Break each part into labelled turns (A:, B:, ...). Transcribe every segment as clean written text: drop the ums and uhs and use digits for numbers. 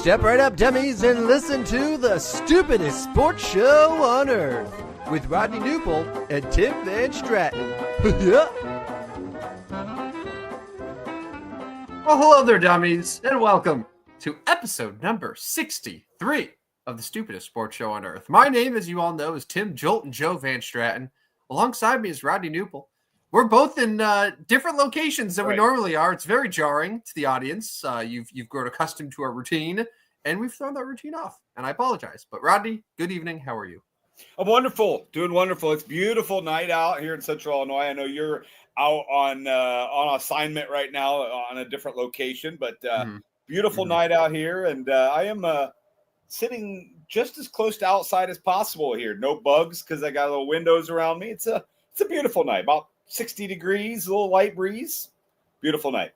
A: Step right up, dummies, and listen to the stupidest sports show on earth with Rodney Newpol and Tim Van Stratton. Yeah. Well, hello there, dummies, and welcome to episode number 63 of the stupidest sports show on earth. My name, as you all know, is Tim Jolt and Joe Van Stratton. Alongside me is Rodney Newpol. We're both in different locations than we normally are. It's very jarring to the audience. You've grown accustomed to our routine, and we've thrown that routine off, and I apologize. But Rodney, good evening. How are you?
B: I'm wonderful. Doing wonderful. It's a beautiful night out here in Central Illinois. I know you're out on assignment right now on a different location, but beautiful night out here. And I am sitting just as close to outside as possible here. No bugs because I got little windows around me. It's a beautiful night. About 60 degrees, a little light breeze. Beautiful night.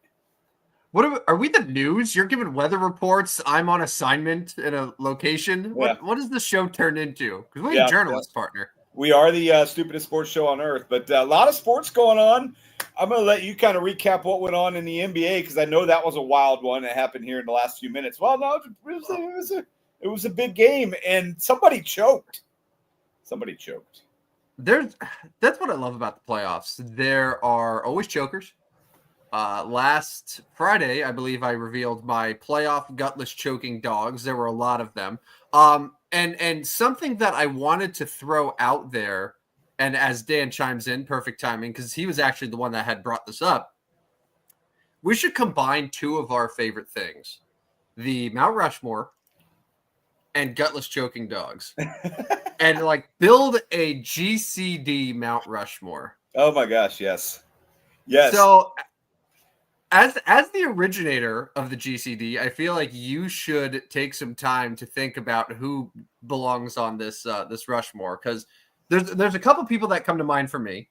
A: What are we the news? You're giving weather reports. I'm on assignment in a location.
B: Yeah.
A: What does the show turn into? Because we're a journalist partner.
B: We are the stupidest sports show on earth, but a lot of sports going on. I'm going to let you kind of recap what went on in the NBA because I know that was a wild one that happened here in the last few minutes. Well, no, it was a big game, and somebody choked.
A: That's what I love about the playoffs. There are always chokers. Last Friday, I believe I revealed my playoff gutless choking dogs. There were a lot of them. And something that I wanted to throw out there, and as Dan chimes in, perfect timing, because he was actually the one that had brought this up. We should combine two of our favorite things, the Mount Rushmore and gutless choking dogs. And like build a GCD Mount Rushmore.
B: Oh my gosh, yes. Yes.
A: So as the originator of the GCD, I feel like you should take some time to think about who belongs on this Rushmore, because there's a couple people that come to mind for me,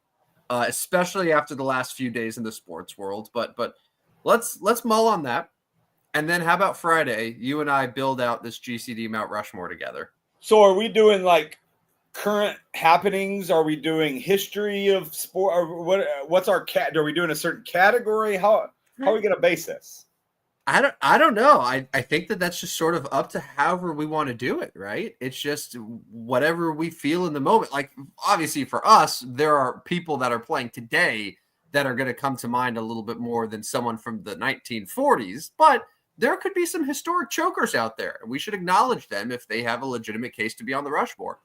A: especially after the last few days in the sports world. But let's mull on that. And then how about Friday, you and I build out this GCD Mount Rushmore together? So
B: are we doing like current happenings? Are we doing history of sport? Or what's our cat? Are we doing a certain category? How are we going to base this?
A: I don't know. I think that's just sort of up to however we want to do it, right? It's just whatever we feel in the moment. Like, obviously for us, there are people that are playing today that are going to come to mind a little bit more than someone from the 1940s, but there could be some historic chokers out there, and we should acknowledge them if they have a legitimate case to be on the Rushmore.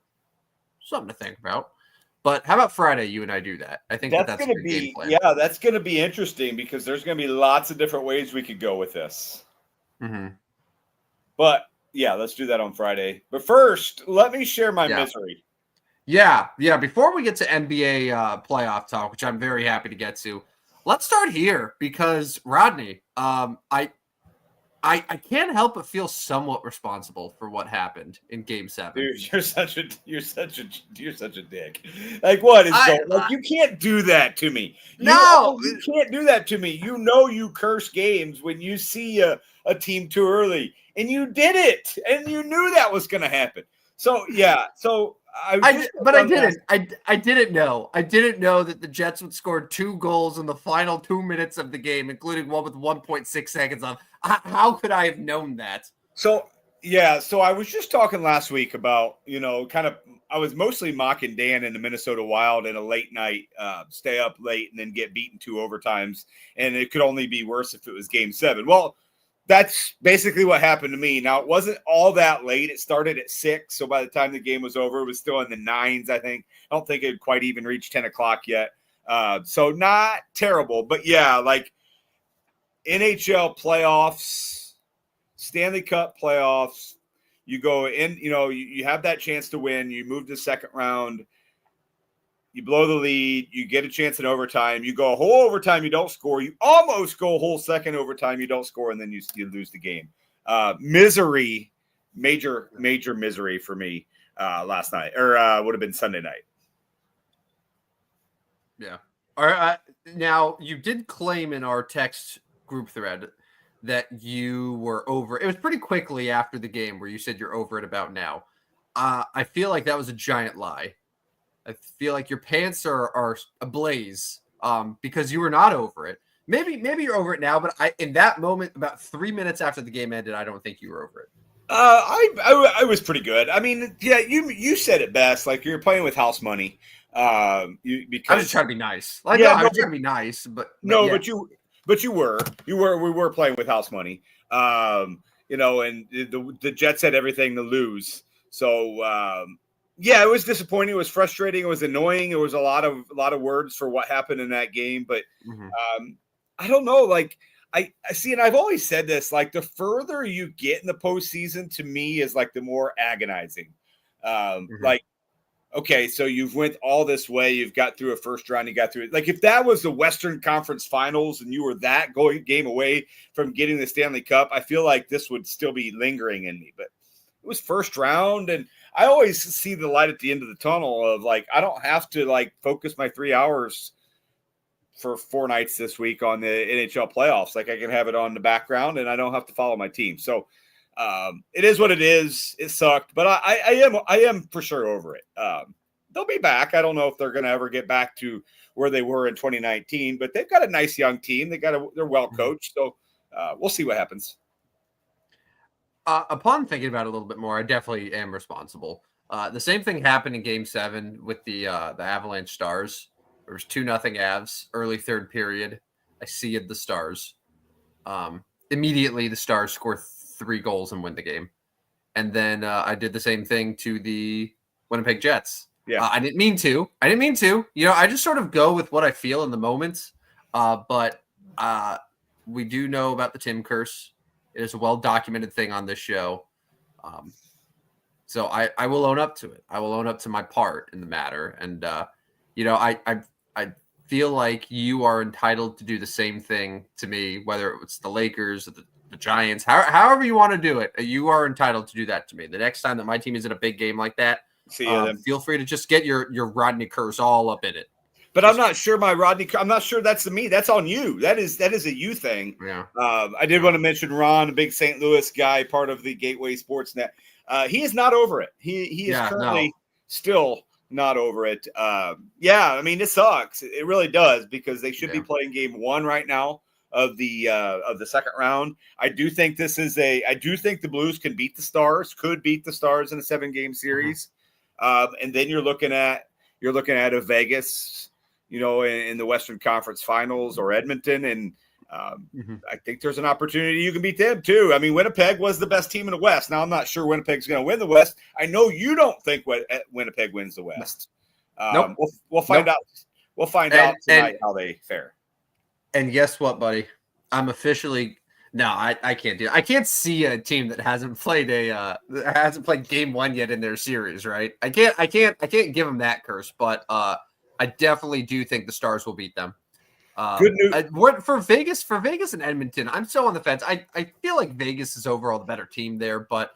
A: Something to think about. But how about Friday, you and I do that? I think that's going to be,
B: that's going to be interesting because there's going to be lots of different ways we could go with this.
A: Mm-hmm.
B: But yeah, let's do that on Friday. But first, let me share my misery.
A: Yeah. Before we get to NBA playoff talk, which I'm very happy to get to, let's start here because Rodney, I can't help but feel somewhat responsible for what happened in Game 7.
B: Dude, you're such a dick. Like, what is going? Like, you can't do that to me. You can't do that to me. You know, you curse games when you see a team too early, and you did it, and you knew that was going to happen. So yeah, I didn't know. I didn't know that the Jets would score 2 goals in the final 2 minutes of the game, including one with 1.6 seconds on. How could I have known that? So I was just talking last week about, I was mostly mocking Dan in the Minnesota Wild in a late night, stay up late and then get beaten 2 overtimes. And it could only be worse if it was Game 7. Well, that's basically what happened to me. Now, it wasn't all that late. It started at 6. So by the time the game was over, it was still in the 9s, I think. I don't think it had quite even reached 10 o'clock yet. So not terrible. But yeah, like NHL playoffs, Stanley Cup playoffs, you go in, you have that chance to win. You move to the second round. You blow the lead. You get a chance in overtime. You go a whole overtime. You don't score. You almost go a whole second overtime. You don't score, and then you lose the game. Misery, major misery for me last night, or would have been Sunday night.
A: Yeah. All right. Now, you did claim in our text group thread that you were over. It was pretty quickly after the game where you said you're over it about now. I feel like that was a giant lie. I feel like your pants are ablaze because you were not over it. Maybe you're over it now, but in that moment, about 3 minutes after the game ended, I don't think you were over it.
B: I was pretty good. I mean, yeah, you said it best. Like you're playing with house money.
A: I was just
B: Because
A: trying to be nice. Like, no,
B: yeah,
A: I
B: no,
A: was trying to be nice, but
B: no,
A: yeah.
B: we were playing with house money. And the Jets had everything to lose. So yeah, it was disappointing. It was frustrating. It was annoying. It was a lot of words for what happened in that game. But
A: Mm-hmm.
B: I don't know. Like I see, and I've always said this. Like the further you get in the postseason, to me, is like the more agonizing.
A: Mm-hmm.
B: Like okay, so you've went all this way. You've got through a first round. You got through it. Like if that was the Western Conference Finals and you were that game away from getting the Stanley Cup, I feel like this would still be lingering in me. But it was first round, and I always see the light at the end of the tunnel of like I don't have to like focus my 3 hours for 4 nights this week on the NHL playoffs. Like I can have it on the background, and I don't have to follow my team. So it is what it is. It sucked, but I am for sure over it. They'll be back. I don't know if they're going to ever get back to where they were in 2019, but they've got a nice young team. They're well coached, so we'll see what happens.
A: Upon thinking about it a little bit more, I definitely am responsible. The same thing happened in Game 7 with the Avalanche Stars. There was 2-0 Avs early third period. I seeded the Stars. Immediately, the Stars score 3 goals and win the game. And then I did the same thing to the Winnipeg Jets.
B: Yeah.
A: I didn't mean to. I just sort of go with what I feel in the moment. But we do know about the Tim curse. It is a well-documented thing on this show. So I will own up to it. I will own up to my part in the matter. And, I feel like you are entitled to do the same thing to me, whether it's the Lakers or the Giants, however you want to do it. You are entitled to do that to me. The next time that my team is in a big game like that, feel free to just get your Rodney curse all up in it.
B: But I'm not sure I'm not sure that's me. That's on you. That is a you thing.
A: Yeah.
B: I did want to mention Ron, a big St. Louis guy, part of the Gateway Sportsnet. He is not over it. He is currently still not over it. Yeah, I mean, it sucks. It really does because they should be playing game 1 right now of the second round. I do think the Blues can beat the Stars, could beat the Stars in a 7-game series. And then you're looking at a Vegas, in the Western Conference Finals or Edmonton. And I think there's an opportunity you can beat them too. I mean, Winnipeg was the best team in the West. Now I'm not sure Winnipeg's going to win the West. I know you don't think Winnipeg wins the West.
A: Nope.
B: We'll find out. We'll find out tonight how they fare.
A: And guess what, buddy? I'm officially I can't do it. I can't see a team that hasn't played game 1 yet in their series, right? I can't give them that curse, but I definitely do think the Stars will beat them.
B: Good news
A: for Vegas and Edmonton. I'm so on the fence. I feel like Vegas is overall the better team there, but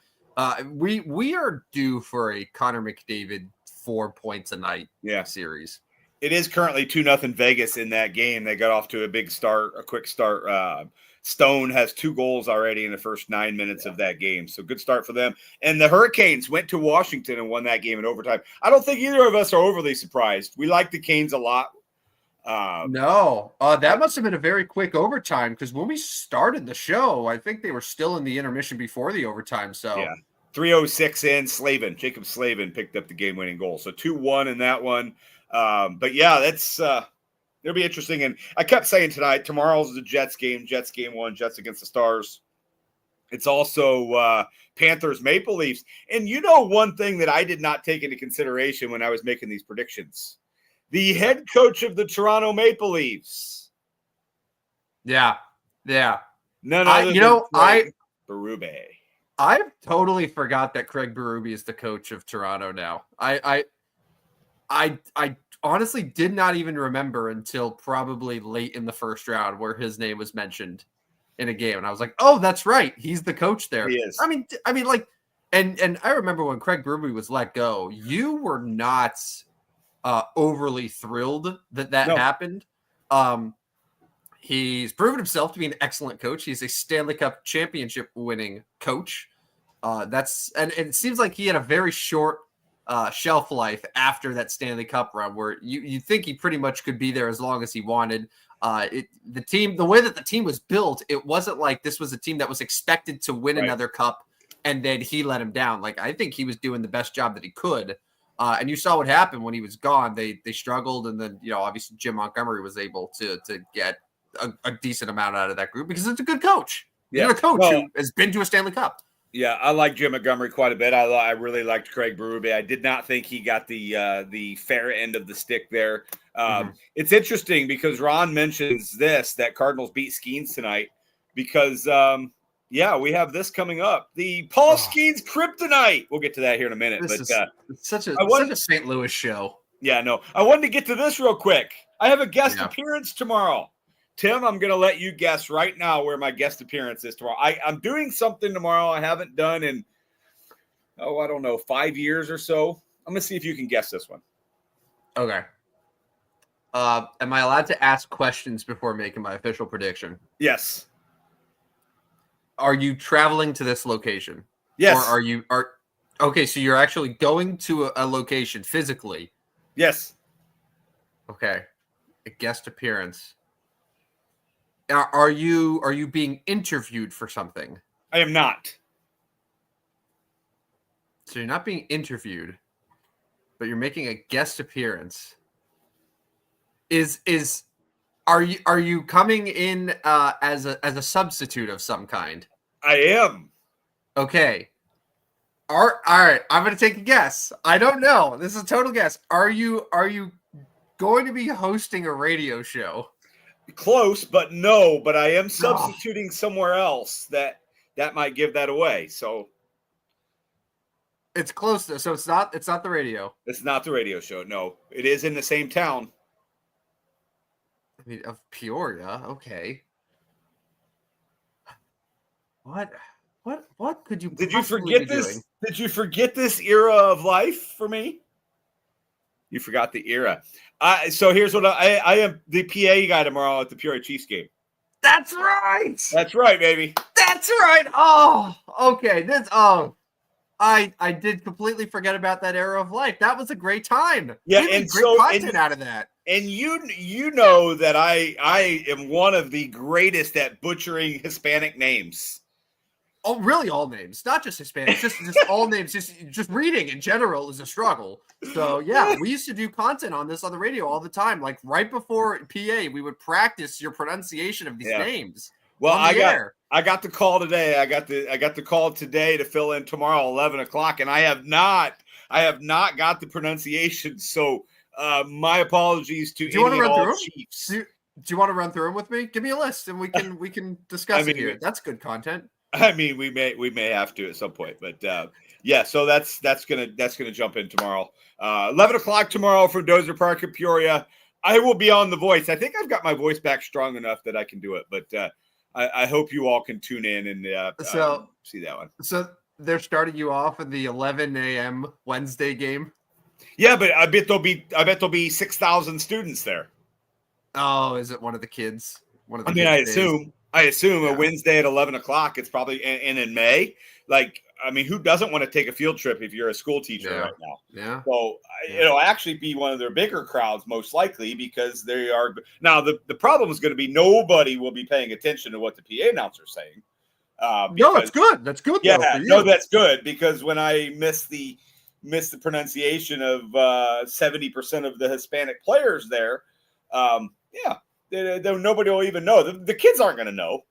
A: we are due for a Connor McDavid 4 points a night series.
B: It is currently 2-0 Vegas in that game. They got off to a quick start. Stone has 2 goals already in the first 9 minutes of that game. So good start for them. And the Hurricanes went to Washington and won that game in overtime. I don't think either of us are overly surprised. We like the Canes a lot.
A: That must have been a very quick overtime because when we started the show, I think they were still in the intermission before the overtime. So
B: yeah, 3:06 in, Jacob Slavin picked up the game-winning goal. So 2-1 in that one. But yeah, that's it'll be interesting. And I kept saying tonight, tomorrow's the Jets game 1, Jets against the Stars. It's also Panthers Maple Leafs. And one thing that I did not take into consideration when I was making these predictions. The head coach of the Toronto Maple Leafs.
A: Yeah.
B: None other than Craig Berube.
A: I totally forgot that Craig Berube is the coach of Toronto now. I honestly did not even remember until probably late in the first round where his name was mentioned in a game. And I was like, oh, that's right. He's the coach there.
B: He is.
A: I mean, like, and I remember when Craig Berube was let go, you were not overly thrilled that happened. He's proven himself to be an excellent coach. He's a Stanley Cup championship winning coach. And it seems like he had a very short shelf life after that Stanley Cup run where you think he pretty much could be there as long as he wanted. The way that the team was built, it wasn't like this was a team that was expected to win another cup and then he let him down. Like, I think he was doing the best job that he could. And you saw what happened when he was gone. They struggled, and then obviously Jim Montgomery was able to get a decent amount out of that group because it's a good coach.
B: Yeah,
A: a coach who has been to a Stanley Cup.
B: Yeah, I like Jim Montgomery quite a bit. I really liked Craig Berube. I did not think he got the fair end of the stick there. It's interesting because Ron mentions that Cardinals beat Skeens tonight because we have this coming up. The Paul Skeens Kryptonite. We'll get to that here in a minute.
A: It's such a St. Louis show.
B: Yeah, no. I wanted to get to this real quick. I have a guest appearance tomorrow. Tim, I'm going to let you guess right now where my guest appearance is tomorrow. I'm doing something tomorrow I haven't done in, I don't know, 5 years or so. I'm going to see if you can guess this one.
A: Okay. Am I allowed to ask questions before making my official prediction?
B: Yes.
A: Are you traveling to this location?
B: Yes.
A: Or okay, so you're actually going to a location physically?
B: Yes.
A: Okay. A guest appearance. Are you being interviewed for something?
B: I am not.
A: So you're not being interviewed, but you're making a guest appearance. Are you coming in as a substitute of some kind?
B: I am.
A: Okay. All right. I'm gonna take a guess. I don't know. This is a total guess. Are you going to be hosting a radio show?
B: Close, but no. But I am substituting somewhere else that might give that away. So
A: it's close though. So it's not the radio.
B: It's not the radio show. No, it is in the same town.
A: I mean, of Peoria. Okay. What could you?
B: Did you forget this? Doing? Did you forget this era of life for me? You forgot the era. So here's what I am the PA guy tomorrow at the Peoria Chiefs game.
A: That's right.
B: That's right, baby.
A: That's right. Oh, okay. I did completely forget about that era of life. That was a great time.
B: Yeah,
A: and great content out of that.
B: And you know that I am one of the greatest at butchering Hispanic names.
A: Oh, really? All names, not just Hispanic, just all names. Just reading in general is a struggle. So yeah, we used to do content on this on the radio all the time. Like right before PA, we would practice your pronunciation of these names.
B: Well, I got the call today. I got the call today to fill in tomorrow, 11 o'clock, and I have not got the pronunciation. So my apologies to all Chiefs.
A: Do you want to run through them with me? Give me a list, and we can discuss it here. That's good content.
B: I mean, we may have to at some point, but yeah. So that's gonna jump in tomorrow. 11 o'clock tomorrow from Dozer Park in Peoria. I will be on The Voice. I think I've got my voice back strong enough that I can do it, but I hope you all can tune in and see that one.
A: So they're starting you off in the 11 a.m. Wednesday game.
B: Yeah, but I bet there'll be 6,000 students there.
A: Oh, is it one of the kids? One of the.
B: I assume a Wednesday at 11 o'clock. It's probably in May. Like, I mean, who doesn't want to take a field trip if you're a school teacher right now?
A: Yeah.
B: So it'll actually be one of their bigger crowds, most likely, because they are. Now, the problem is going to be nobody will be paying attention to what the PA announcer's saying.
A: No, that's good. That's good.
B: Yeah, no, that's good because when I miss the pronunciation of 70% of the Hispanic players there, nobody will even know. The kids aren't going to know.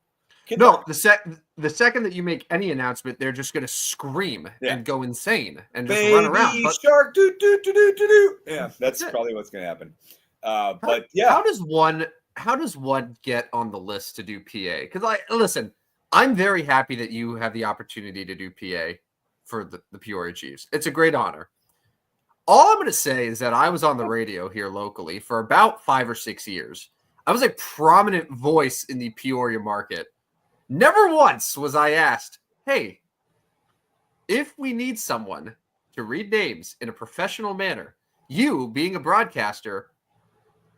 A: The second that you make any announcement, they're just going to scream and go insane and just run around.
B: Shark, do do do do do do. Yeah, that's probably what's going to happen. But yeah,
A: how does one get on the list to do PA? Because listen, I'm very happy that you have the opportunity to do PA for the Peoria Chiefs. It's a great honor. All I'm going to say is that I was on the radio here locally for about 5 or 6 years. I was a prominent voice in the Peoria market. Never once was I asked, hey, if we need someone to read names in a professional manner, you, being a broadcaster,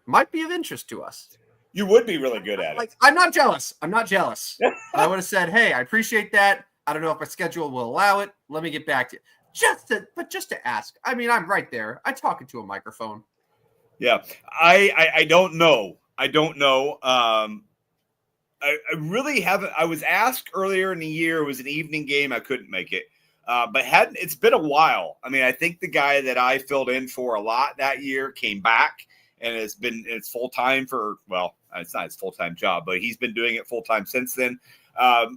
A: might be of interest to us.
B: You would be really good at it.
A: I'm not jealous. I would have said, hey, I appreciate that. I don't know if my schedule will allow it. Let me get back to you. Just to ask. I mean, I'm right there. I talk into a
B: I really haven't. I was asked earlier in the year. It was an evening game. I couldn't make it, but hadn't. It's been a while. I mean, I think the guy that I filled in for a lot that year came back and it's full time for. Well, it's not his full time job, but he's been doing it full time since then.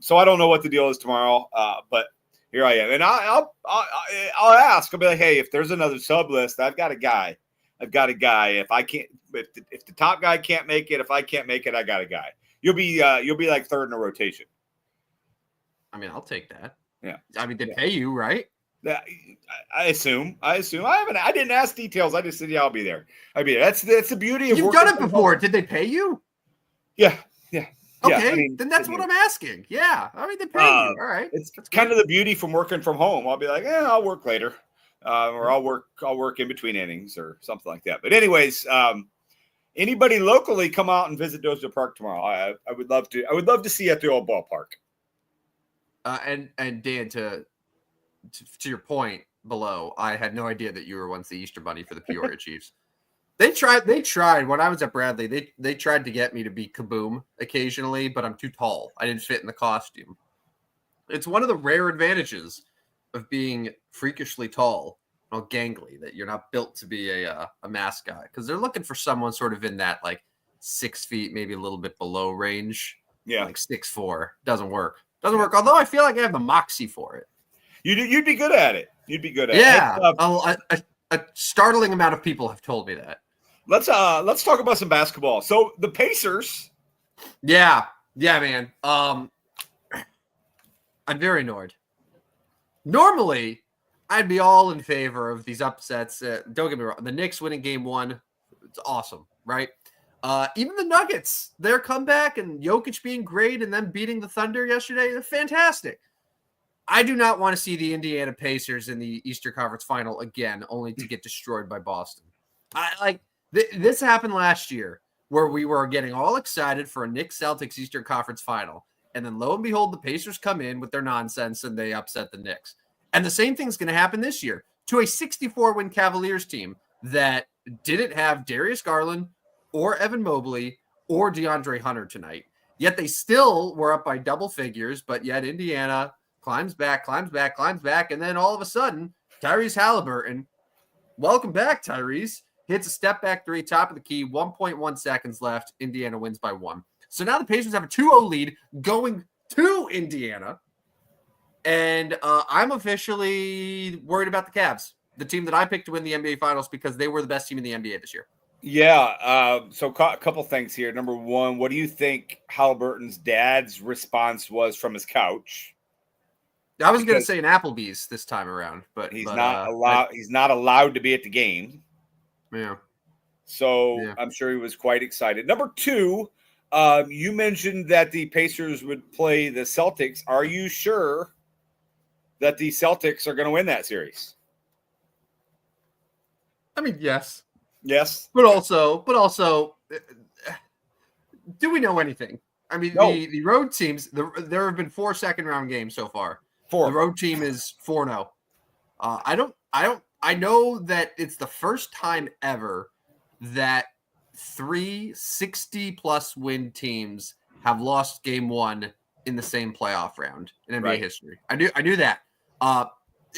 B: So I don't know what the deal is tomorrow, but here I am, and I'll ask. I'll be like, hey, if there's another sub list, I've got a guy. If I can't, if the top guy can't make it, if I can't make it, I got a guy. You'll be like third in a rotation.
A: I mean, I'll take that.
B: Yeah.
A: I mean, they pay you, right?
B: Yeah, I assume. I didn't ask details. I just said, yeah, I'll be there. That's the beauty of.
A: You've done it before. Home. Did they pay you?
B: Yeah.
A: Okay, I mean, then that's what I'm asking. Yeah, I mean, they pay you. All right.
B: It's kind of the beauty from working from home. I'll be like, I'll work later, or I'll work in between innings or something like that. But anyways, anybody locally come out and visit Dozier Park tomorrow? I would love to. I would love to see you at the old ballpark.
A: And Dan, to your point below, I had no idea that you were once the Easter Bunny for the Peoria Chiefs. They tried when I was at Bradley. They tried to get me to be Kaboom occasionally, but I'm too tall. I didn't fit in the costume. It's one of the rare advantages of being freakishly tall or gangly that you're not built to be a mascot, because they're looking for someone sort of in that like 6 feet, maybe a little bit below range.
B: Yeah,
A: like 6'4". Doesn't work. Although I feel like I have the moxie for it.
B: You'd be good at it. You'd be good at
A: it. Yeah. A startling amount of people have told me that.
B: Let's talk about some basketball. So the Pacers.
A: Yeah, man. I'm very annoyed. Normally, I'd be all in favor of these upsets. Don't get me wrong. The Knicks winning game 1, it's awesome, right? Even the Nuggets, their comeback and Jokic being great and then beating the Thunder yesterday, they're fantastic. I do not want to see the Indiana Pacers in the Eastern Conference Final again, only to get destroyed by Boston. This happened last year where we were getting all excited for a Knicks Celtics Eastern Conference Final. And then lo and behold, the Pacers come in with their nonsense and they upset the Knicks. And the same thing's going to happen this year to a 64-win Cavaliers team that didn't have Darius Garland or Evan Mobley or DeAndre Hunter tonight. Yet they still were up by double figures, but yet Indiana climbs back. And then all of a sudden, Tyrese Halliburton, welcome back, Tyrese, hits a step back 3, top of the key, 1.1 seconds left. Indiana wins by 1. So now the Pacers have a 2-0 lead going to Indiana. And I'm officially worried about the Cavs, the team that I picked to win the NBA Finals because they were the best team in the NBA this year.
B: Yeah. So a couple things here. Number one, what do you think Halliburton's dad's response was from his couch?
A: I was going to say an Applebee's this time around, but
B: he's not allowed. He's not allowed to be at the game.
A: Yeah.
B: So yeah. I'm sure he was quite excited. Number two, you mentioned that the Pacers would play the Celtics. Are you sure that the Celtics are going to win that series?
A: I mean, yes.
B: Yes.
A: But also, do we know anything? I mean, no. The road teams, there have been 4 second-round games so far.
B: 4.
A: The road team is 4-0. I know that it's the first time ever that 3 60-plus win teams have lost game 1 in the same playoff round in NBA history. I knew that.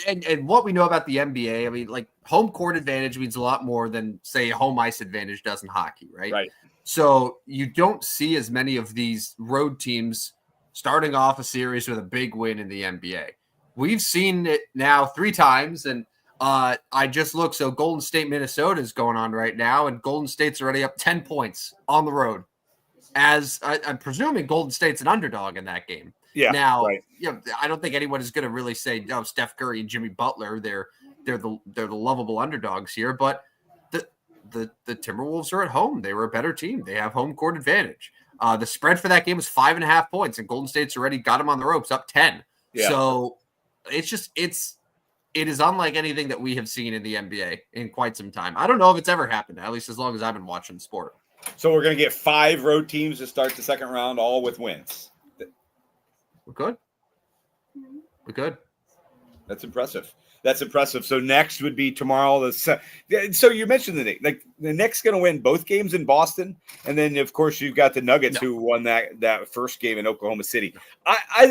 A: And what we know about the NBA, I mean, like home court advantage means a lot more than, say, home ice advantage does in hockey, right?
B: Right.
A: So you don't see as many of these road teams starting off a series with a big win in the NBA. We've seen it now 3 times, and I just looked. So Golden State, Minnesota is going on right now, and Golden State's already up 10 points on the road. As I'm presuming Golden State's an underdog in that game.
B: Yeah.
A: Now, I don't think anyone is going to really say, "No, Steph Curry and Jimmy Butler, they're the lovable underdogs here." But the Timberwolves are at home. They were a better team. They have home court advantage. The spread for that game was 5.5 points, and Golden State's already got them on the ropes, up 10. Yeah. So it is unlike anything that we have seen in the NBA in quite some time. I don't know if it's ever happened, at least as long as I've been watching the sport.
B: So we're going to get 5 road teams to start the second round, all with wins.
A: We could.
B: That's impressive. That's impressive. So next would be tomorrow. So you mentioned the Knicks going to win both games in Boston, and then of course you've got the Nuggets who won that first game in Oklahoma City. I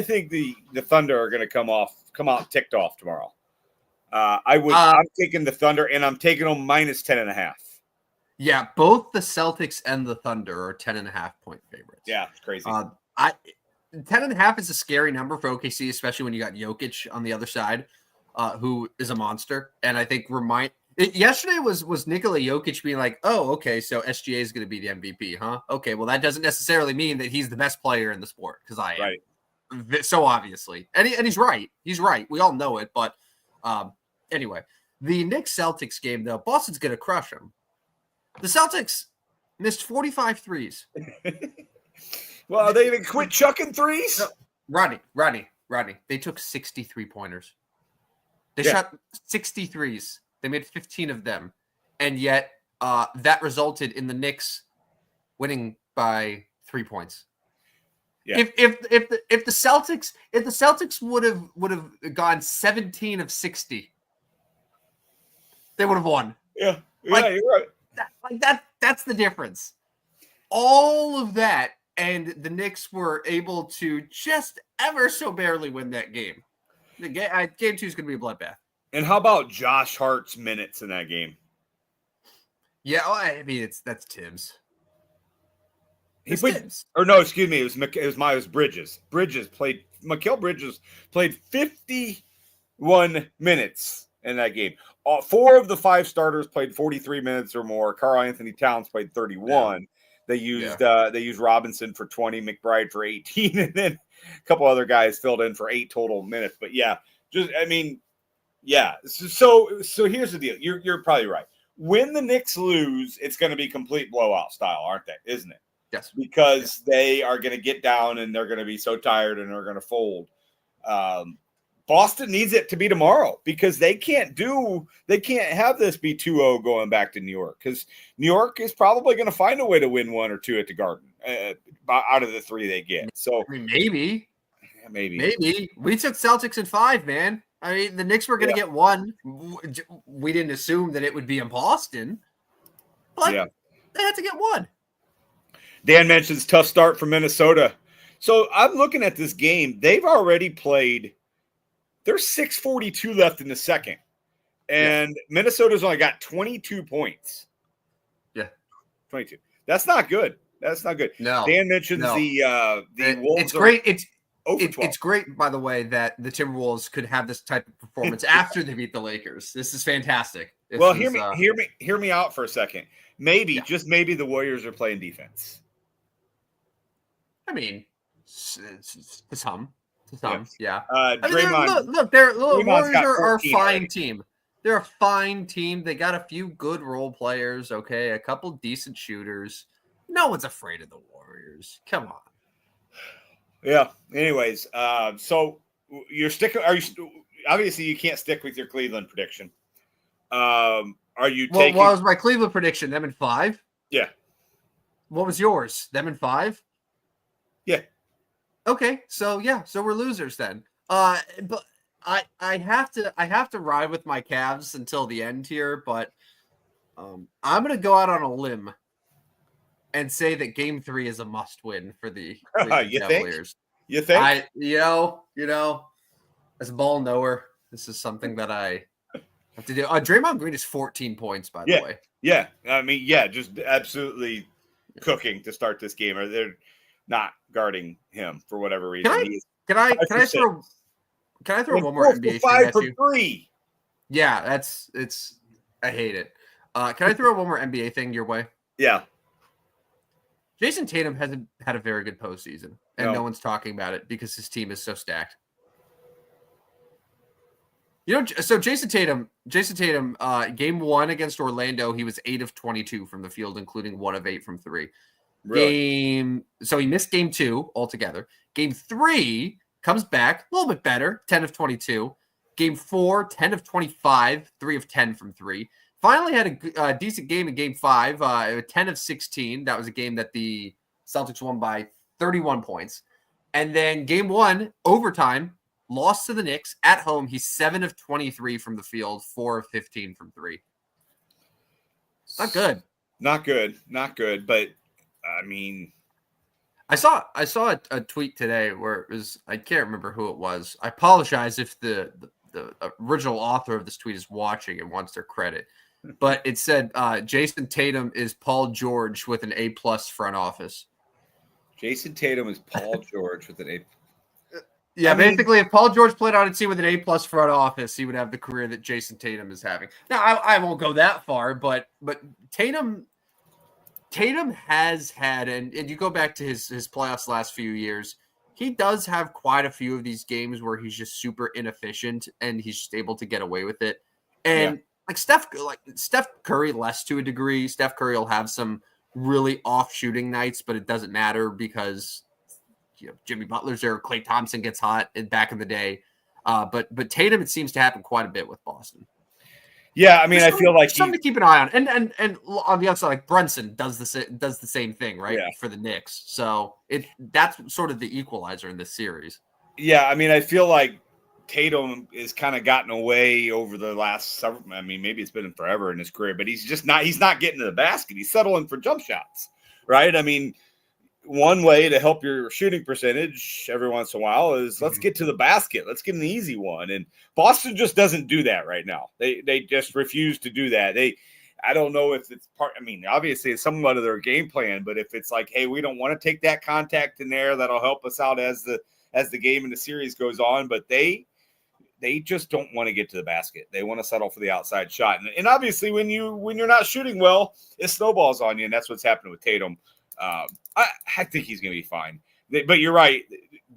B: think the Thunder are going to come out ticked off tomorrow. I'm taking the Thunder, and I'm taking them minus 10.5.
A: Yeah, both the Celtics and the Thunder are 10.5 point favorites.
B: Yeah, it's crazy.
A: 10.5 is a scary number for OKC, especially when you got Jokic on the other side, who is a monster. And I think yesterday was Nikola Jokic being like, oh, okay, so SGA is going to be the MVP, huh? Okay, well, that doesn't necessarily mean that he's the best player in the sport, because I am. Right. So obviously. And he's right. He's right. We all know it. But anyway, the Knicks-Celtics game, though, Boston's going to crush them. The Celtics missed 45 threes.
B: Well, are they even quit chucking threes?
A: No, Rodney. They took 63 pointers. They shot 63s. They made 15 of them. And yet that resulted in the Knicks winning by 3 points. Yeah. If the Celtics would have gone 17 of 60, they would have won.
B: Yeah. Yeah, you're right.
A: That's the difference. All of that, and the Knicks were able to just ever so barely win that game. Game 2 is going to be a bloodbath.
B: And how about Josh Hart's minutes in that game?
A: Yeah, well, I mean that's Tim's.
B: It was Bridges. Mikal Bridges played 51 minutes in that game. 4 of the 5 starters played 43 minutes or more. Karl Anthony Towns played 31. Yeah. They used Robinson for 20, McBride for 18, and then a couple other guys filled in for 8 total minutes. But So here's the deal. You're probably right. When the Knicks lose, it's going to be complete blowout style, aren't they? Isn't it?
A: Yes.
B: Because they are going to get down and they're going to be so tired and they're going to fold. Boston needs it to be tomorrow because they can't have this be 2-0 going back to New York, because New York is probably going to find a way to win 1 or 2 at the Garden out of the 3 they get. So
A: I mean, maybe we took Celtics in 5, man. I mean, the Knicks were going to get 1. We didn't assume that it would be in Boston, but they had to get 1.
B: Dan mentions tough start for Minnesota. So I'm looking at this game. They've already played. There's 6:42 left in the second, and Minnesota's only got 22 points.
A: Yeah,
B: 22. That's not good. No, Dan mentions the Wolves.
A: It's great. It's great, by the way, that the Timberwolves could have this type of performance after they beat the Lakers. This is fantastic.
B: Hear me out for a second. Just maybe the Warriors are playing defense.
A: I mean, to some. Yeah.
B: Draymond.
A: The Warriors are a fine team. They're a fine team. They got a few good role players. Okay, a couple decent shooters. No one's afraid of the Warriors. Come on.
B: Yeah. Anyways, so you're sticking. Obviously you can't stick with your Cleveland prediction? Are you taking?
A: What was my Cleveland prediction? Them in 5.
B: Yeah.
A: What was yours? Them in 5.
B: Yeah.
A: Okay, so we're losers then. But I have to ride with my Cavs until the end here, but I'm gonna go out on a limb and say that Game 3 is a must-win for the Cavaliers.
B: You think?
A: As a ball knower, this is something that I have to do. Draymond Green is 14 points, by the way.
B: Yeah, I mean, just absolutely cooking to start this game. Or they're not guarding him for whatever reason.
A: Can I throw one more NBA thing
B: 5 for 3?
A: Yeah, I hate it. Can I throw one more NBA thing your way?
B: Yeah.
A: Jason Tatum hasn't had a very good postseason, and no one's talking about it because his team is so stacked. So Jason Tatum, game 1 against Orlando, he was 8 of 22 from the field, including 1 of 8 from 3. Really? So he missed game 2 altogether. Game 3 comes back a little bit better, 10 of 22. Game 4, 10 of 25, 3 of 10 from 3. Finally had a decent game in game 5, 10 of 16. That was a game that the Celtics won by 31 points. And then game 1, overtime, lost to the Knicks at home. He's 7 of 23 from the field, 4 of 15 from three. Not good.
B: Not good. But I mean,
A: I saw a tweet today where it was, I can't remember who it was. I apologize if the original author of this tweet is watching and wants their credit. But it said Jason Tatum is Paul George with an A+ front office.
B: Jason Tatum is Paul George with an A.
A: Yeah, basically, if Paul George played on a team with an A+ front office, he would have the career that Jason Tatum is having. Now, I won't go that far, but Tatum has had, and you go back to his playoffs last few years, he does have quite a few of these games where he's just super inefficient and he's just able to get away with it. And Steph Curry, less to a degree. Steph Curry will have some really off shooting nights, but it doesn't matter because Jimmy Butler's there, Klay Thompson gets hot back in the day. But Tatum, it seems to happen quite a bit with Boston.
B: Yeah, I mean, I feel like
A: something to keep an eye on, and on the other side, like Brunson does the same thing, right, for the Knicks. So that's sort of the equalizer in this series.
B: Yeah, I mean, I feel like Tatum has kind of gotten away over the last several. I mean, maybe it's been forever in his career, but he's just not. He's not getting to the basket. He's settling for jump shots, right? I mean, one way to help your shooting percentage every once in a while is let's get to the basket. Let's get an easy one. And Boston just doesn't do that right now. They just refuse to do that. I don't know if it's part. I mean, obviously it's somewhat of their game plan, but if it's like, hey, we don't want to take that contact in there, that'll help us out as the game and the series goes on. But they just don't want to get to the basket. They want to settle for the outside shot. And obviously when you're not shooting well, it snowballs on you. And that's what's happening with Tatum. I think he's going to be fine. But you're right.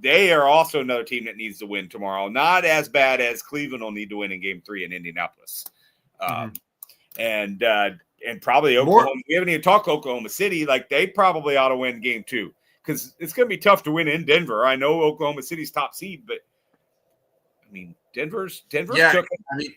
B: They are also another team that needs to win tomorrow. Not as bad as Cleveland will need to win in Game 3 in Indianapolis. And probably Oklahoma. We haven't even talked Oklahoma City. Like, they probably ought to win Game 2 because it's going to be tough to win in Denver. I know Oklahoma City's top seed, but I mean, Denver's took it.
A: I mean,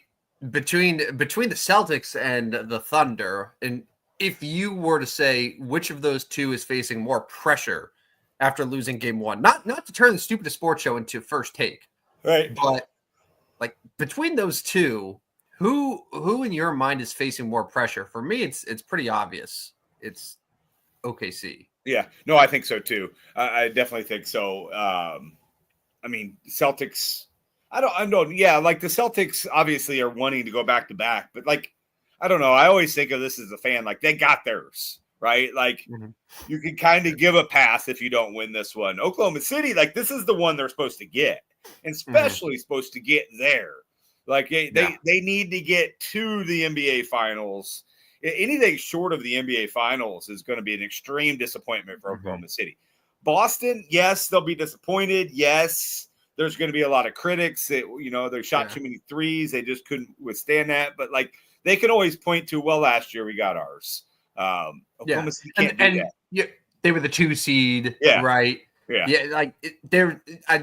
A: between the Celtics and the Thunder, and if you were to say which of those two is facing more pressure after losing Game 1, not to turn the Stupidest Sports Show into First Take,
B: right?
A: But like between those two, who in your mind is facing more pressure? For me, it's pretty obvious. It's OKC.
B: Yeah, no, I think so too. I definitely think so. I mean, Celtics. I don't. Yeah, like the Celtics obviously are wanting to go back to back, but like, I don't know. I always think of this as a fan, like they got theirs, right? Like you can kind of give a pass if you don't win this one. Oklahoma City, like this is the one they're supposed to get, and especially supposed to get there. Like they need to get to the NBA Finals. Anything short of the NBA Finals is going to be an extreme disappointment for Oklahoma City. Boston, yes, they'll be disappointed. Yes, there's going to be a lot of critics that, they shot too many threes. They just couldn't withstand that. But like they can always point to, well, last year we got ours. Oklahoma City can't do that.
A: Yeah, they were the 2 seed, right?
B: Yeah.
A: Like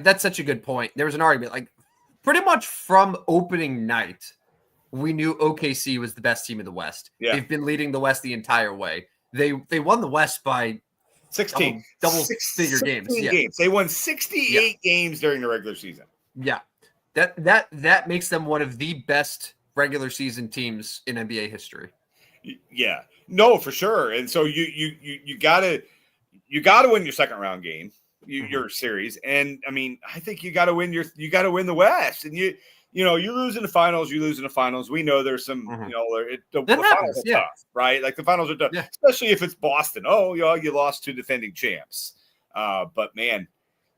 A: that's such a good point. There was an argument, like pretty much from opening night, we knew OKC was the best team in the West. Yeah. They've been leading the West the entire way. They won the West by
B: 16
A: double-figure games.
B: Games. They won 68 games during the regular season.
A: Yeah, that makes them one of the best regular season teams in NBA history.
B: Yeah, no, for sure. And so you gotta win your second round game, your series. And I mean, I think you gotta win the West. And you lose in the finals. You lose in the finals. We know there's some, the finals are tough, right? Like the finals are tough, especially if it's Boston. Oh, you lost to defending champs. But man,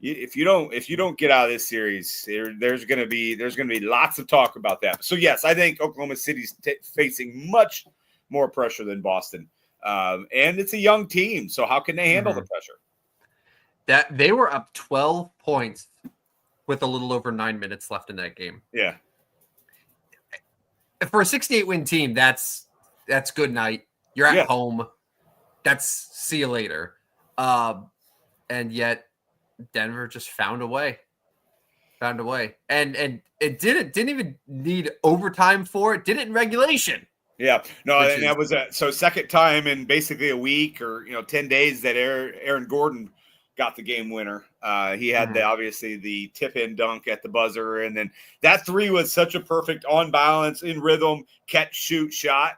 B: if you don't get out of this series, there's going to be lots of talk about that. So yes, I think Oklahoma City's facing much more pressure than Boston, and it's a young team. So how can they handle the pressure?
A: That they were up 12 points with a little over 9 minutes left in that game.
B: Yeah.
A: For a 68-win team, that's good night. You're at home. That's see you later. And yet Denver just found a way. And it didn't even need overtime for it. Did it in regulation.
B: Yeah. No, and that was so second time in basically a week or 10 days that Aaron Gordon got the game winner. He had obviously the tip in dunk at the buzzer, and then that three was such a perfect on balance, in rhythm, catch, shoot, shot,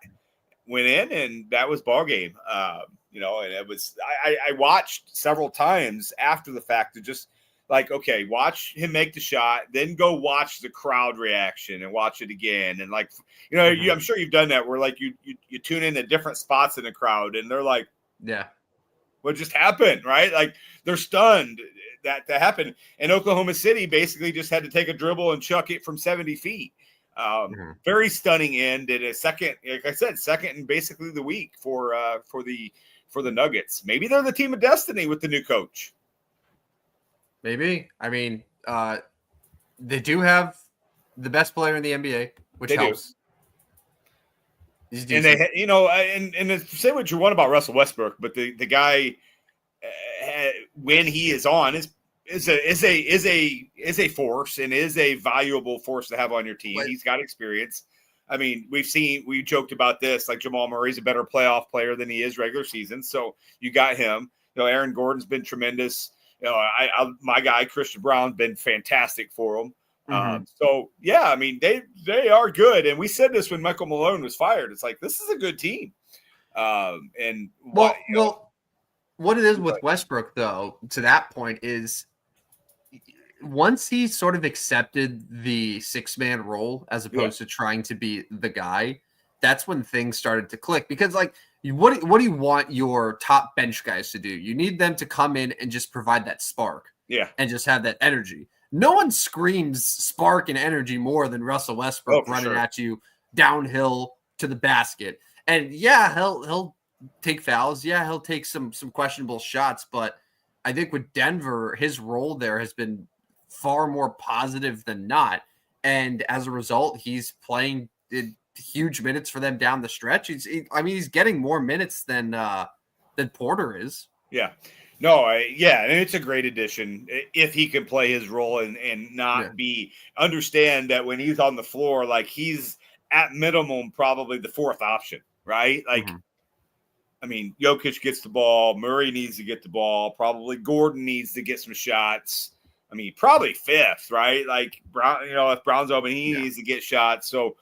B: went in, and that was ball game. And it was I watched several times after the fact to just like, okay, watch him make the shot, then go watch the crowd reaction and watch it again. And like, I'm sure you've done that where like you tune in at different spots in the crowd and they're like,
A: yeah,
B: what just happened? Right. Like they're stunned that happened. And Oklahoma City basically just had to take a dribble and chuck it from 70 feet. Very stunning end at a second, like I said, second and basically the week for the Nuggets. Maybe they're the team of destiny with the new coach.
A: Maybe. I mean, they do have the best player in the NBA, which helps.
B: And they, and say what you want about Russell Westbrook, but the guy, when he is on, is a force and is a valuable force to have on your team. He's got experience. I mean, we joked about this, like Jamal Murray's a better playoff player than he is regular season. So you got him. Aaron Gordon's been tremendous. My guy Christian Brown's been fantastic for him. So yeah, I mean they are good, and we said this when Michael Malone was fired. It's like this is a good team.
A: What it is with Westbrook though, to that point, is once he sort of accepted the 6-man role as opposed to trying to be the guy, that's when things started to click. Because like, what do you want your top bench guys to do? You need them to come in and just provide that spark, and just have that energy. No one screams spark and energy more than Russell Westbrook running at you downhill to the basket. And yeah, he'll take fouls. Yeah, he'll take some questionable shots. But I think with Denver, his role there has been far more positive than not. And as a result, he's playing huge minutes for them down the stretch. He's getting more minutes than Porter is.
B: Yeah. No, and it's a great addition if he can play his role and not understand that when he's on the floor, like he's at minimum probably the fourth option, right? Like, I mean, Jokic gets the ball, Murray needs to get the ball, probably Gordon needs to get some shots. I mean, probably fifth, right? Like Brown, if Brown's open, he needs to get shots. So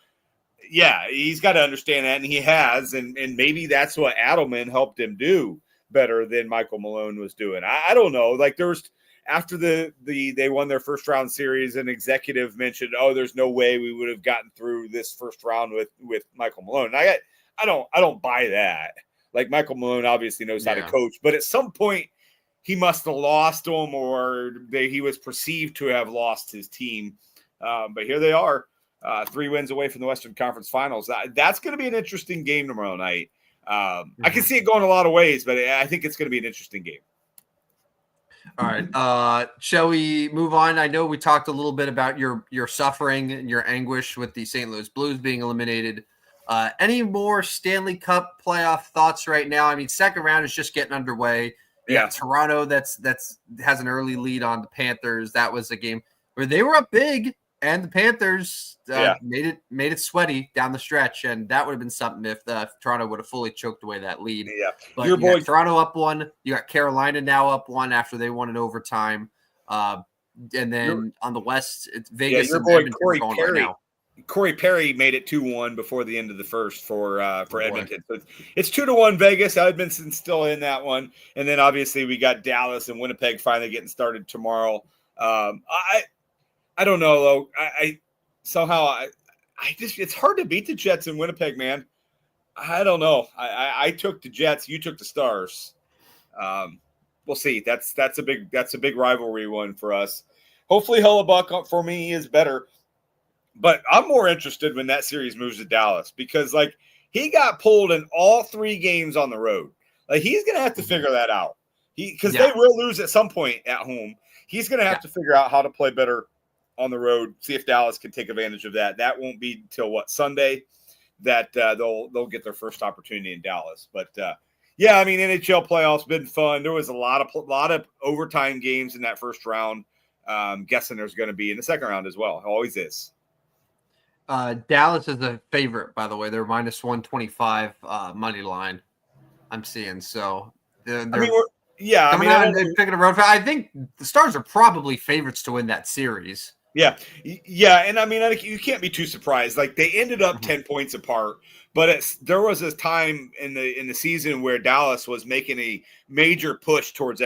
B: yeah, he's got to understand that, and he has, and maybe that's what Adelman helped him do better than Michael Malone was doing. I don't know. Like there was after they won their first round series, an executive mentioned, there's no way we would have gotten through this first round with Michael Malone. And I don't buy that. Like Michael Malone obviously knows how to coach, but at some point he must have lost him, or he was perceived to have lost his team. But here they are, 3 wins away from the Western Conference Finals. That's going to be an interesting game tomorrow night. I can see it going a lot of ways, but I think it's going to be an interesting game.
A: All right. Shall we move on? I know we talked a little bit about your suffering and your anguish with the St. Louis Blues being eliminated. Any more Stanley Cup playoff thoughts right now? I mean, second round is just getting underway. Yeah, Toronto that's has an early lead on the Panthers. That was a game where they were up big, and the Panthers made it sweaty down the stretch, and that would have been something if Toronto would have fully choked away that lead.
B: Yeah,
A: but you got Toronto up 1. You got Carolina now up 1 after they won in overtime. And then on the West, it's Vegas.
B: Your boy Corey Perry. Right now. Corey Perry made it 2-1 before the end of the first for Edmonton. So it's 2-1 Vegas. Edmonton's still in that one, and then obviously we got Dallas and Winnipeg finally getting started tomorrow. I don't know though. I just it's hard to beat the Jets in Winnipeg, man. I don't know. I took the Jets. You took the Stars. We'll see. That's a big rivalry one for us. Hopefully, Hellebuck for me is better. But I'm more interested when that series moves to Dallas because, like, he got pulled in all 3 games on the road. Like, he's going to have to figure that out. Because they will lose at some point at home. He's going to have to figure out how to play better on the road, see if Dallas can take advantage of that. That won't be till Sunday that they'll get their first opportunity in Dallas. But, I mean, NHL playoffs been fun. There was a lot of overtime games in that first round. Guessing there's going to be in the second round as well. It always is.
A: Dallas is a favorite, by the way. They're minus 125 money line. I'm seeing. So,
B: Yeah,
A: coming out and picking a road. I think the Stars are probably favorites to win that series.
B: Yeah, and I mean, you can't be too surprised. Like they ended up 10 points apart, but there was a time in the season where Dallas was making a major push towards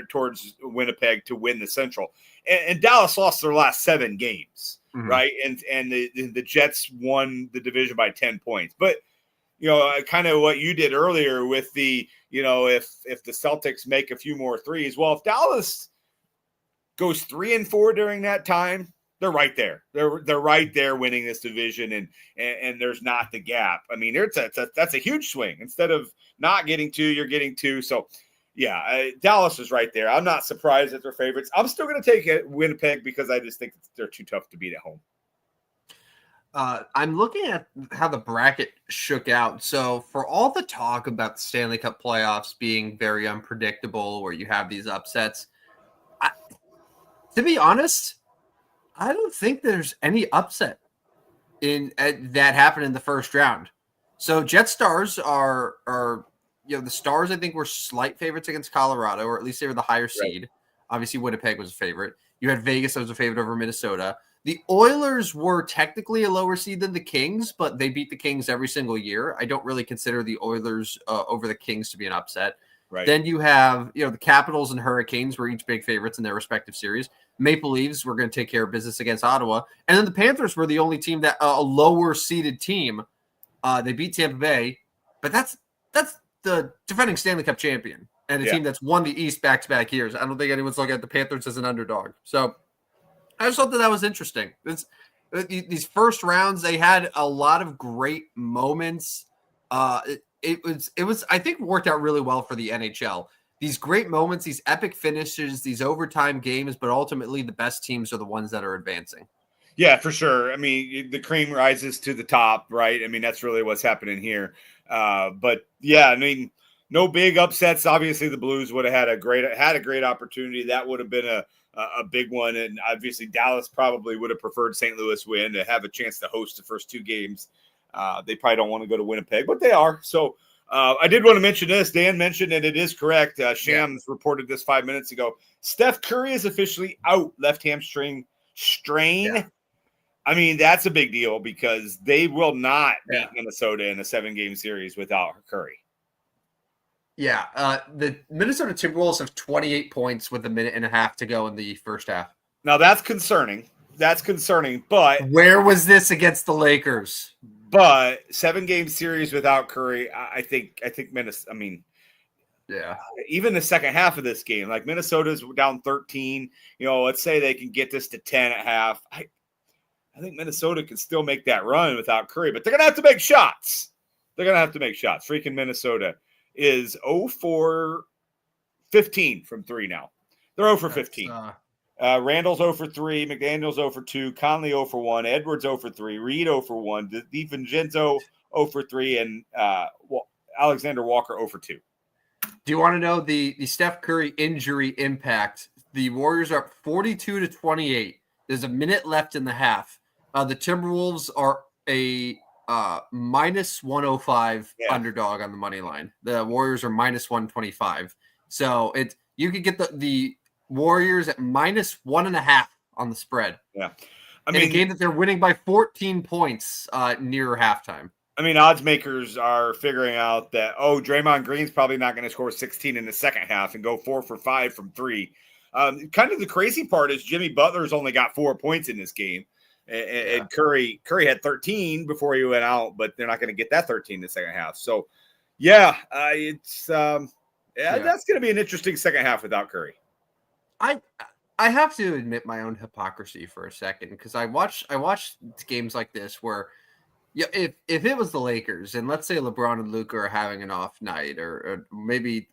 B: towards Winnipeg to win the Central, and Dallas lost their last 7 games, right? And the Jets won the division by 10 points, but kind of what you did earlier with the if the Celtics make a few more threes, well, if Dallas goes 3-4 during that time, they're right there. They're right there winning this division, and there's not the gap. I mean, that's a huge swing. Instead of not getting 2, you're getting 2. So, yeah, Dallas is right there. I'm not surprised that they're favorites. I'm still going to take Winnipeg because I just think they're too tough to beat at home.
A: I'm looking at how the bracket shook out. So for all the talk about the Stanley Cup playoffs being very unpredictable, where you have these upsets, to be honest, I don't think there's any upset that happened in the first round. So Jet Stars are the Stars, I think, were slight favorites against Colorado, or at least they were the higher seed. Obviously, Winnipeg was a favorite. You had Vegas that was a favorite over Minnesota. The Oilers were technically a lower seed than the Kings, but they beat the Kings every single year. I don't really consider the Oilers over the Kings to be an upset.
B: Right.
A: Then you have, the Capitals and Hurricanes were each big favorites in their respective series. Maple Leafs were going to take care of business against Ottawa. And then the Panthers were the only team that a lower seeded team. They beat Tampa Bay, but that's the defending Stanley Cup champion and a team that's won the East back-to-back years. I don't think anyone's looking at the Panthers as an underdog. So I just thought that was interesting. These first rounds, they had a lot of great moments. It was I think worked out really well for the NHL. These great moments, these epic finishes, these overtime games, but ultimately the best teams are the ones that are advancing.
B: Yeah, for sure. I mean, the cream rises to the top, right? I mean, that's really what's happening here. But yeah, I mean, no big upsets. Obviously, the Blues would have had a great opportunity. That would have been a big one, and obviously Dallas probably would have preferred St. Louis win to have a chance to host the first 2 games. They probably don't want to go to Winnipeg, but they are. So I did want to mention this. Dan mentioned, and it is correct. Shams reported this 5 minutes ago. Steph Curry is officially out, left hamstring strain. Yeah. I mean, that's a big deal because they will not beat Minnesota in a 7-game series without Curry.
A: Yeah, the Minnesota Timberwolves have 28 points with a minute and a half to go in the first half.
B: Now, that's concerning. But
A: where was this against the Lakers?
B: But 7-game series without Curry, I think Minnesota. I mean, even the second half of this game, like Minnesota's down 13. Let's say they can get this to 10 at half. I think Minnesota can still make that run without Curry, but they're gonna have to make shots. Freaking Minnesota is 0 for 15 from 3 now. They're 0 for 15. Randall's 0 for 3, McDaniel's 0 for 2, Conley 0 for 1, Edwards 0 for 3, Reed 0 for 1, DiVincenzo 0 for 3, and Alexander Walker 0 for 2.
A: Do you want to know the Steph Curry injury impact? The Warriors are up 42-28. There's a minute left in the half. The Timberwolves are a minus 105 underdog on the money line. The Warriors are minus 125. So you could get the Warriors at minus 1.5 on the spread.
B: Yeah.
A: In a game that they're winning by 14 points near halftime.
B: I mean, odds makers are figuring out that, Draymond Green's probably not going to score 16 in the second half and go 4 for 5 from 3. Kind of the crazy part is Jimmy Butler's only got 4 points in this game. And Curry had 13 before he went out, but they're not going to get that 13 in the second half. So, that's going to be an interesting second half without Curry.
A: I have to admit my own hypocrisy for a second because I watch games like this where if it was the Lakers and let's say LeBron and Luka are having an off night or maybe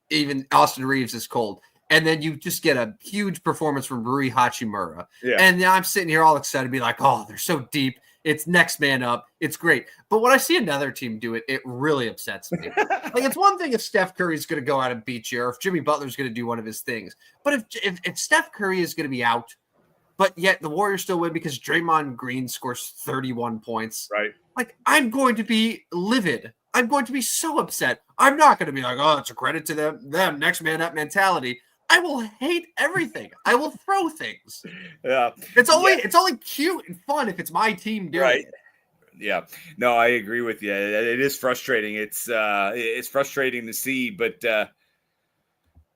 A: even Austin Reeves is cold. And then you just get a huge performance from Rui Hachimura. Yeah. And I'm sitting here all excited to be like, they're so deep. It's next man up. It's great. But when I see another team do it, it really upsets me. Like, it's one thing if Steph Curry's going to go out and beat you or if Jimmy Butler's going to do one of his things. But if Steph Curry is going to be out, but yet the Warriors still win because Draymond Green scores 31 points.
B: Right.
A: Like, I'm going to be livid. I'm going to be so upset. I'm not going to be like, oh, it's a credit to them, next man up mentality. I will hate everything. I will throw things.
B: Yeah.
A: It's only cute and fun if it's my team doing it.
B: Yeah. No, I agree with you. It is frustrating. It's frustrating to see, but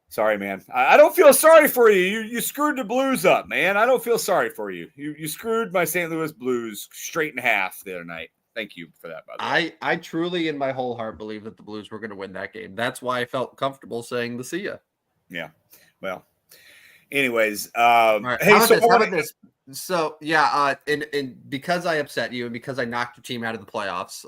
B: sorry, man. I don't feel sorry for you. You screwed the Blues up, man. I don't feel sorry for you. You screwed my St. Louis Blues straight in half the other night. Thank you for that, by the way.
A: I truly, in my whole heart, believe that the Blues were going to win that game. That's why I felt comfortable saying the see ya.
B: Yeah. Well, anyways,
A: right.
B: Hey,
A: how about this? So yeah, and because I upset you and because I knocked your team out of the playoffs,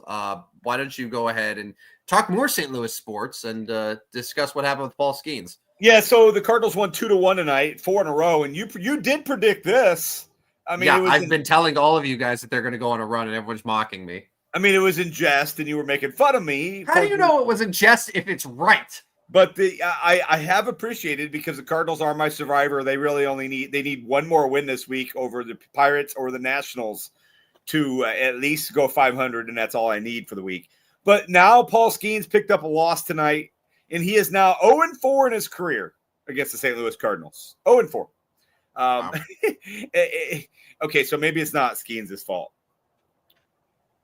A: why don't you go ahead and talk more St. Louis sports and discuss what happened with Paul Skeens?
B: Yeah, so the Cardinals won 2-1 tonight, 4 in a row, and you did predict this. I mean,
A: yeah, I've been telling all of you guys that they're going to go on a run, and everyone's mocking me.
B: I mean, it was in jest, and you were making fun of me.
A: How do you know it was in jest if it's right?
B: But I have appreciated because the Cardinals are my survivor. They really only need one more win this week over the Pirates or the Nationals to at least go 500, and that's all I need for the week. But now Paul Skeens picked up a loss tonight, and he is now 0-4 in his career against the St. Louis Cardinals. 0-4. Wow. Okay, so maybe it's not Skeens' fault.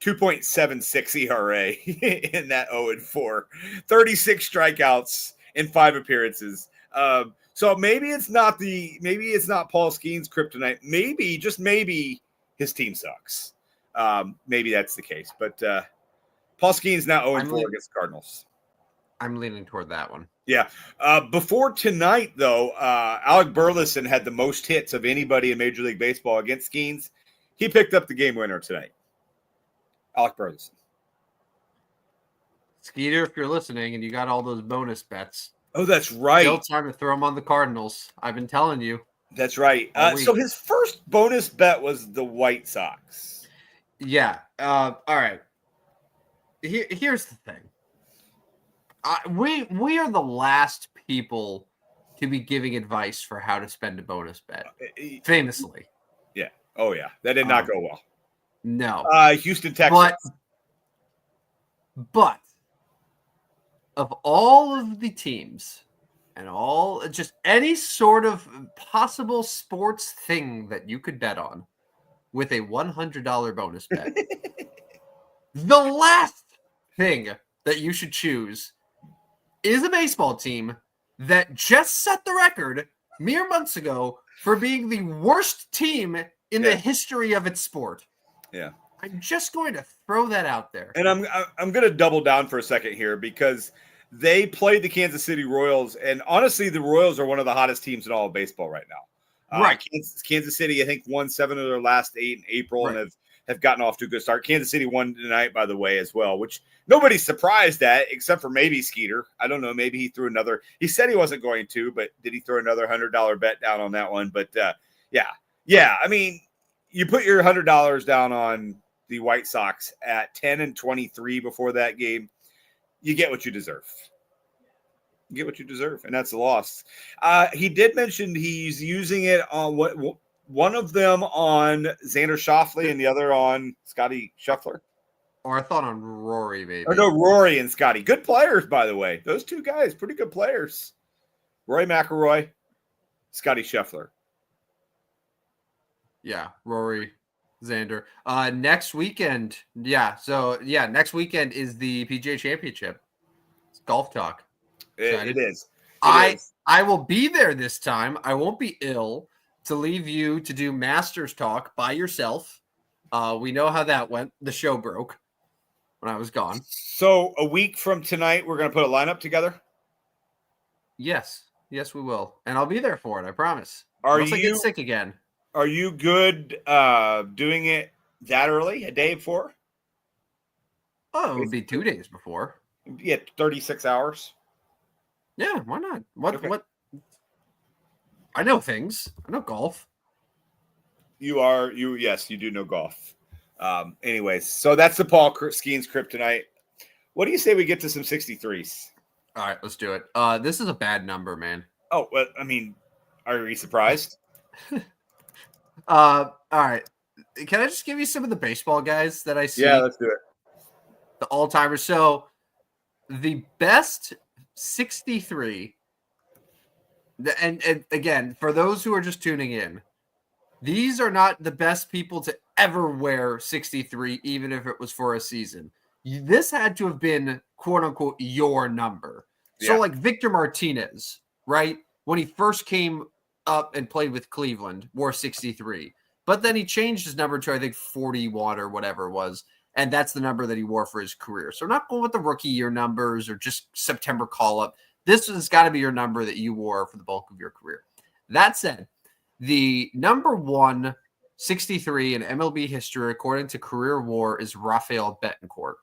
B: 2.76 ERA in that 0-4. 36 strikeouts in 5 appearances. So maybe it's not Paul Skeens' kryptonite. Maybe, just maybe, his team sucks. Maybe that's the case. But Paul Skeens now 0-4 against Cardinals.
A: I'm leaning toward that one.
B: Yeah. Before tonight, though, Alec Burleson had the most hits of anybody in Major League Baseball against Skeens. He picked up the game winner tonight. Alec Burleson.
A: Skeeter, if you're listening and you got all those bonus bets.
B: Oh, that's right.
A: Still time to throw them on the Cardinals. I've been telling you.
B: That's right. So his first bonus bet was the White Sox.
A: Yeah. All right. Here's the thing. We are the last people to be giving advice for how to spend a bonus bet. Famously.
B: Yeah. Oh, yeah. That did not go well.
A: No.
B: Houston, Texas.
A: But of all of the teams and just any sort of possible sports thing that you could bet on with a $100 bonus bet, the last thing that you should choose is a baseball team that just set the record mere months ago for being the worst team in the history of its sport.
B: Yeah.
A: I'm just going to throw that out there.
B: And I'm going to double down for a second here because they played the Kansas City Royals, and honestly, the Royals are one of the hottest teams in all of baseball right now.
A: Right.
B: Kansas City, I think, won 7 of their last 8 in April and have gotten off to a good start. Kansas City won tonight, by the way, as well, which nobody's surprised at except for maybe Skeeter. I don't know. Maybe he threw another. He said he wasn't going to, but did he throw another $100 bet down on that one? But yeah. I mean, you put your $100 down on the White Sox at 10-23 before that game. You get what you deserve. You get what you deserve, and that's a loss. He did mention he's using it on one of them on Xander Schauffele and the other on Scotty Scheffler.
A: Or I thought on Rory, maybe.
B: Or no, Rory and Scotty. Good players, by the way. Those two guys, pretty good players. Roy McIlroy, Scotty Scheffler.
A: Yeah, Rory, Xander. Next weekend. Next weekend is the PGA Championship. It's golf talk.
B: It is.
A: I will be there this time. I won't be ill to leave you to do Masters talk by yourself. We know how that went. The show broke when I was gone.
B: So a week from tonight, we're going to put a lineup together?
A: Yes, we will. And I'll be there for it, I promise.
B: Unless
A: I get sick again.
B: Are you good doing it that early, a day before?
A: Oh, it would be 2 days before.
B: Yeah, 36 hours.
A: Yeah, why not? What? I know things. I know golf.
B: Yes, you do know golf. Anyways, so that's the Paul Skeens kryptonite. What do you say we get to some 63s?
A: All right, let's do it. This is a bad number, man.
B: Oh, well, I mean, are you surprised?
A: All right. Can I just give you some of the baseball guys that I see?
B: Yeah, let's do it.
A: The all-timers. So the best 63, and again, for those who are just tuning in, these are not the best people to ever wear 63, even if it was for a season. This had to have been, quote unquote, your number. So, like Victor Martinez, right? When he first came up and played with Cleveland, wore 63. But then he changed his number to, I think, 41 or whatever it was. And that's the number that he wore for his career. So, we're not going with the rookie year numbers or just September call up. This has got to be your number that you wore for the bulk of your career. That said, the number one 63 in MLB history, according to Career War, is Rafael Betancourt.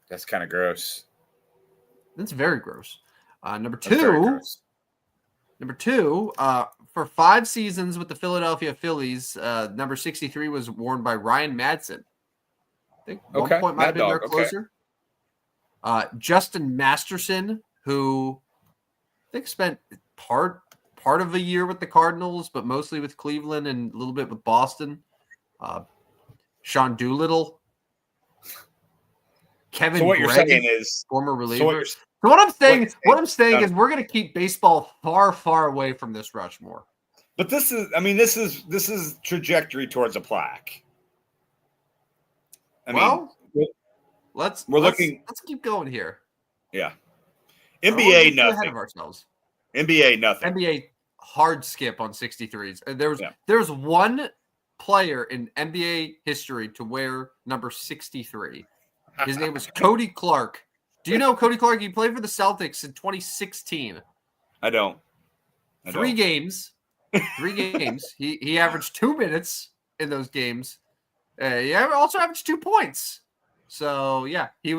B: That's kind of gross.
A: That's very gross. Number two, for 5 seasons with the Philadelphia Phillies, number 63 was worn by Ryan Madsen. I think one point might have been their closer. Justin Masterson, who I think spent part of a year with the Cardinals, but mostly with Cleveland and a little bit with Boston. Sean Doolittle. Kevin
B: so what
A: Gregg,
B: you're saying is
A: former reliever. So what I'm saying is we're going to keep baseball far, far away from this Rushmore.
B: But this is trajectory towards a plaque.
A: Let's keep going here.
B: Yeah. NBA nothing.
A: Ahead of ourselves.
B: NBA nothing.
A: NBA hard skip on 63s. There was one player in NBA history to wear number 63. His name was Cody Clark. Do you know Cody Clark? He played for the Celtics in 2016.
B: I don't.
A: 3 games. 3 games. He averaged 2 minutes in those games. He also averaged 2 points. So yeah, he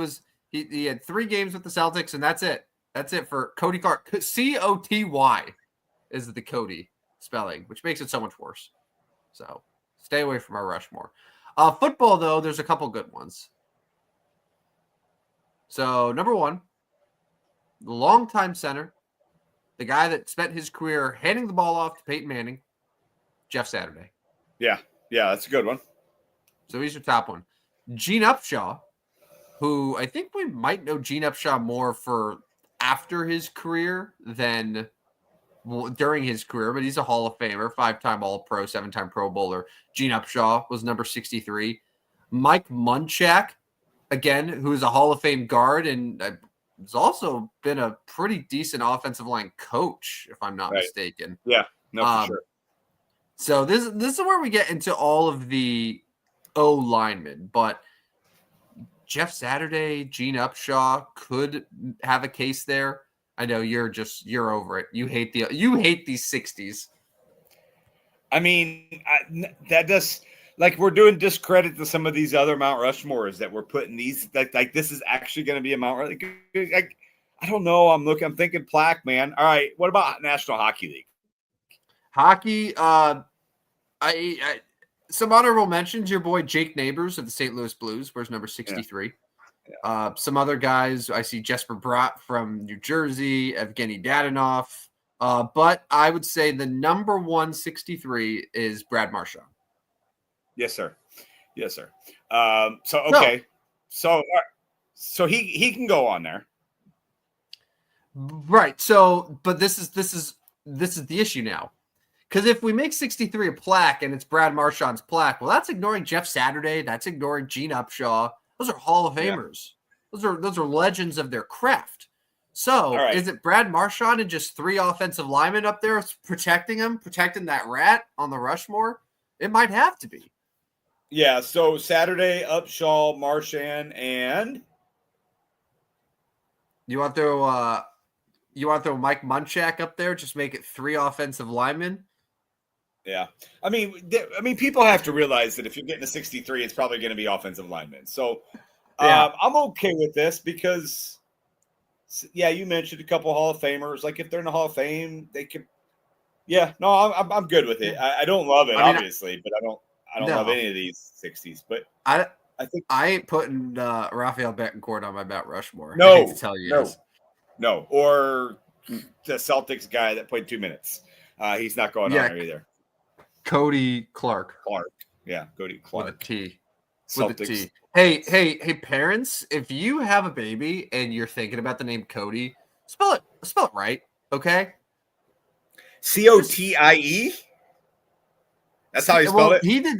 A: had 3 games with the Celtics, and that's it. That's it for Cody Clark. Coty is the Cody spelling, which makes it so much worse. So stay away from our Rushmore. Football, though, there's a couple good ones. So, number 1, the longtime center, the guy that spent his career handing the ball off to Peyton Manning, Jeff Saturday.
B: Yeah, that's a good one.
A: So, he's your top one. Gene Upshaw, who I think we might know Gene Upshaw more for after his career than during his career, but he's a Hall of Famer, 5-time All-Pro, 7-time Pro Bowler. Gene Upshaw was number 63. Mike Munchak, again, who is a Hall of Fame guard and has also been a pretty decent offensive line coach, if I'm not mistaken.
B: Yeah, for sure.
A: So this is where we get into all of the O linemen, but Jeff Saturday, Gene Upshaw could have a case there. I know you're over it. You hate these 60s.
B: I mean, that does. Like, we're doing discredit to some of these other Mount Rushmores that we're putting these like this is actually going to be a Mount. Like, I don't know. I'm thinking plaque, man. All right, what about National Hockey League?
A: Hockey, I some honorable mentions. Your boy Jake Neighbors of the St. Louis Blues, where's number 63. Yeah. Some other guys. I see Jesper Bratt from New Jersey, Evgeny Dadonov. But I would say the number 1 63 is Brad Marchand.
B: Yes, sir. So he can go on there,
A: right? So, but this is the issue now, because if we make 63 a plaque and it's Brad Marchand's plaque, well, that's ignoring Jeff Saturday. That's ignoring Gene Upshaw. Those are Hall of Famers. Yeah. Those are legends of their craft. So, Is it Brad Marchand and just 3 offensive linemen up there protecting that rat on the Rushmore? It might have to be.
B: Yeah, so Saturday, Upshaw, Marchand, and
A: you want to throw Mike Munchak up there? Just make it 3 offensive linemen.
B: Yeah, I mean, people have to realize that if you're getting a 63, it's probably going to be offensive linemen. So, I'm okay with this because, you mentioned a couple Hall of Famers. Like, if they're in the Hall of Fame, they could. Yeah, no, I'm good with it. I don't love it, obviously, but I don't love any of these 60s, but I think
A: I ain't putting Rafael Betancourt on my Mount Rushmore.
B: No,
A: I hate to tell you
B: no, or the Celtics guy that played 2 minutes. He's not going on there either.
A: Cody Clark.
B: Yeah, Cody Clark.
A: With a T. with a T. Hey, parents, if you have a baby and you're thinking about the name Cody, spell it right, okay?
B: Cotie? That's how you spell it?
A: He did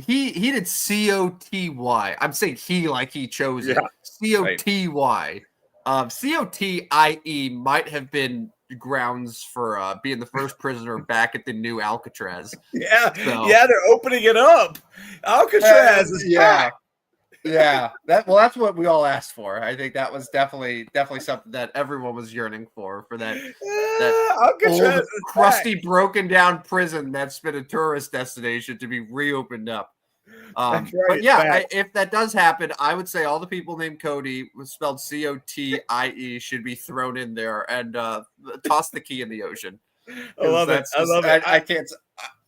A: Coty. I'm saying he like he chose it. Coty. Cotie might have been grounds for being the first prisoner back at the new Alcatraz.
B: Yeah, they're opening it up. Alcatraz is back.
A: Yeah, that's what we all asked for. I think that was definitely something that everyone was yearning for that old, crusty, broken down prison that's been a tourist destination to be reopened up.
B: Right,
A: but yeah, if that does happen, I would say all the people named Cody, spelled Cotie, should be thrown in there and toss the key in the ocean.
B: I love it.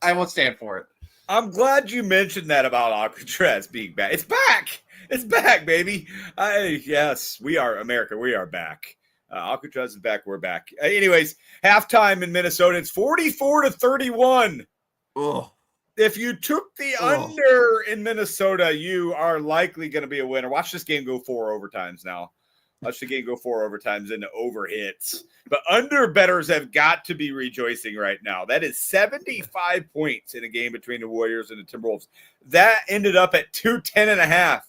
A: I won't stand for it.
B: I'm glad you mentioned that about Alcatraz being back. It's back. It's back, baby. Yes, we are America. We are back. Alcatraz is back. We're back. Anyways, halftime in Minnesota. It's 44-31.
A: Oh.
B: If you took the under in Minnesota, you are likely going to be a winner. Watch this game go 4 overtimes now. Watch the game go 4 overtimes into overhits. But under bettors have got to be rejoicing right now. That is 75 points in a game between the Warriors and the Timberwolves. That ended up at 210.5.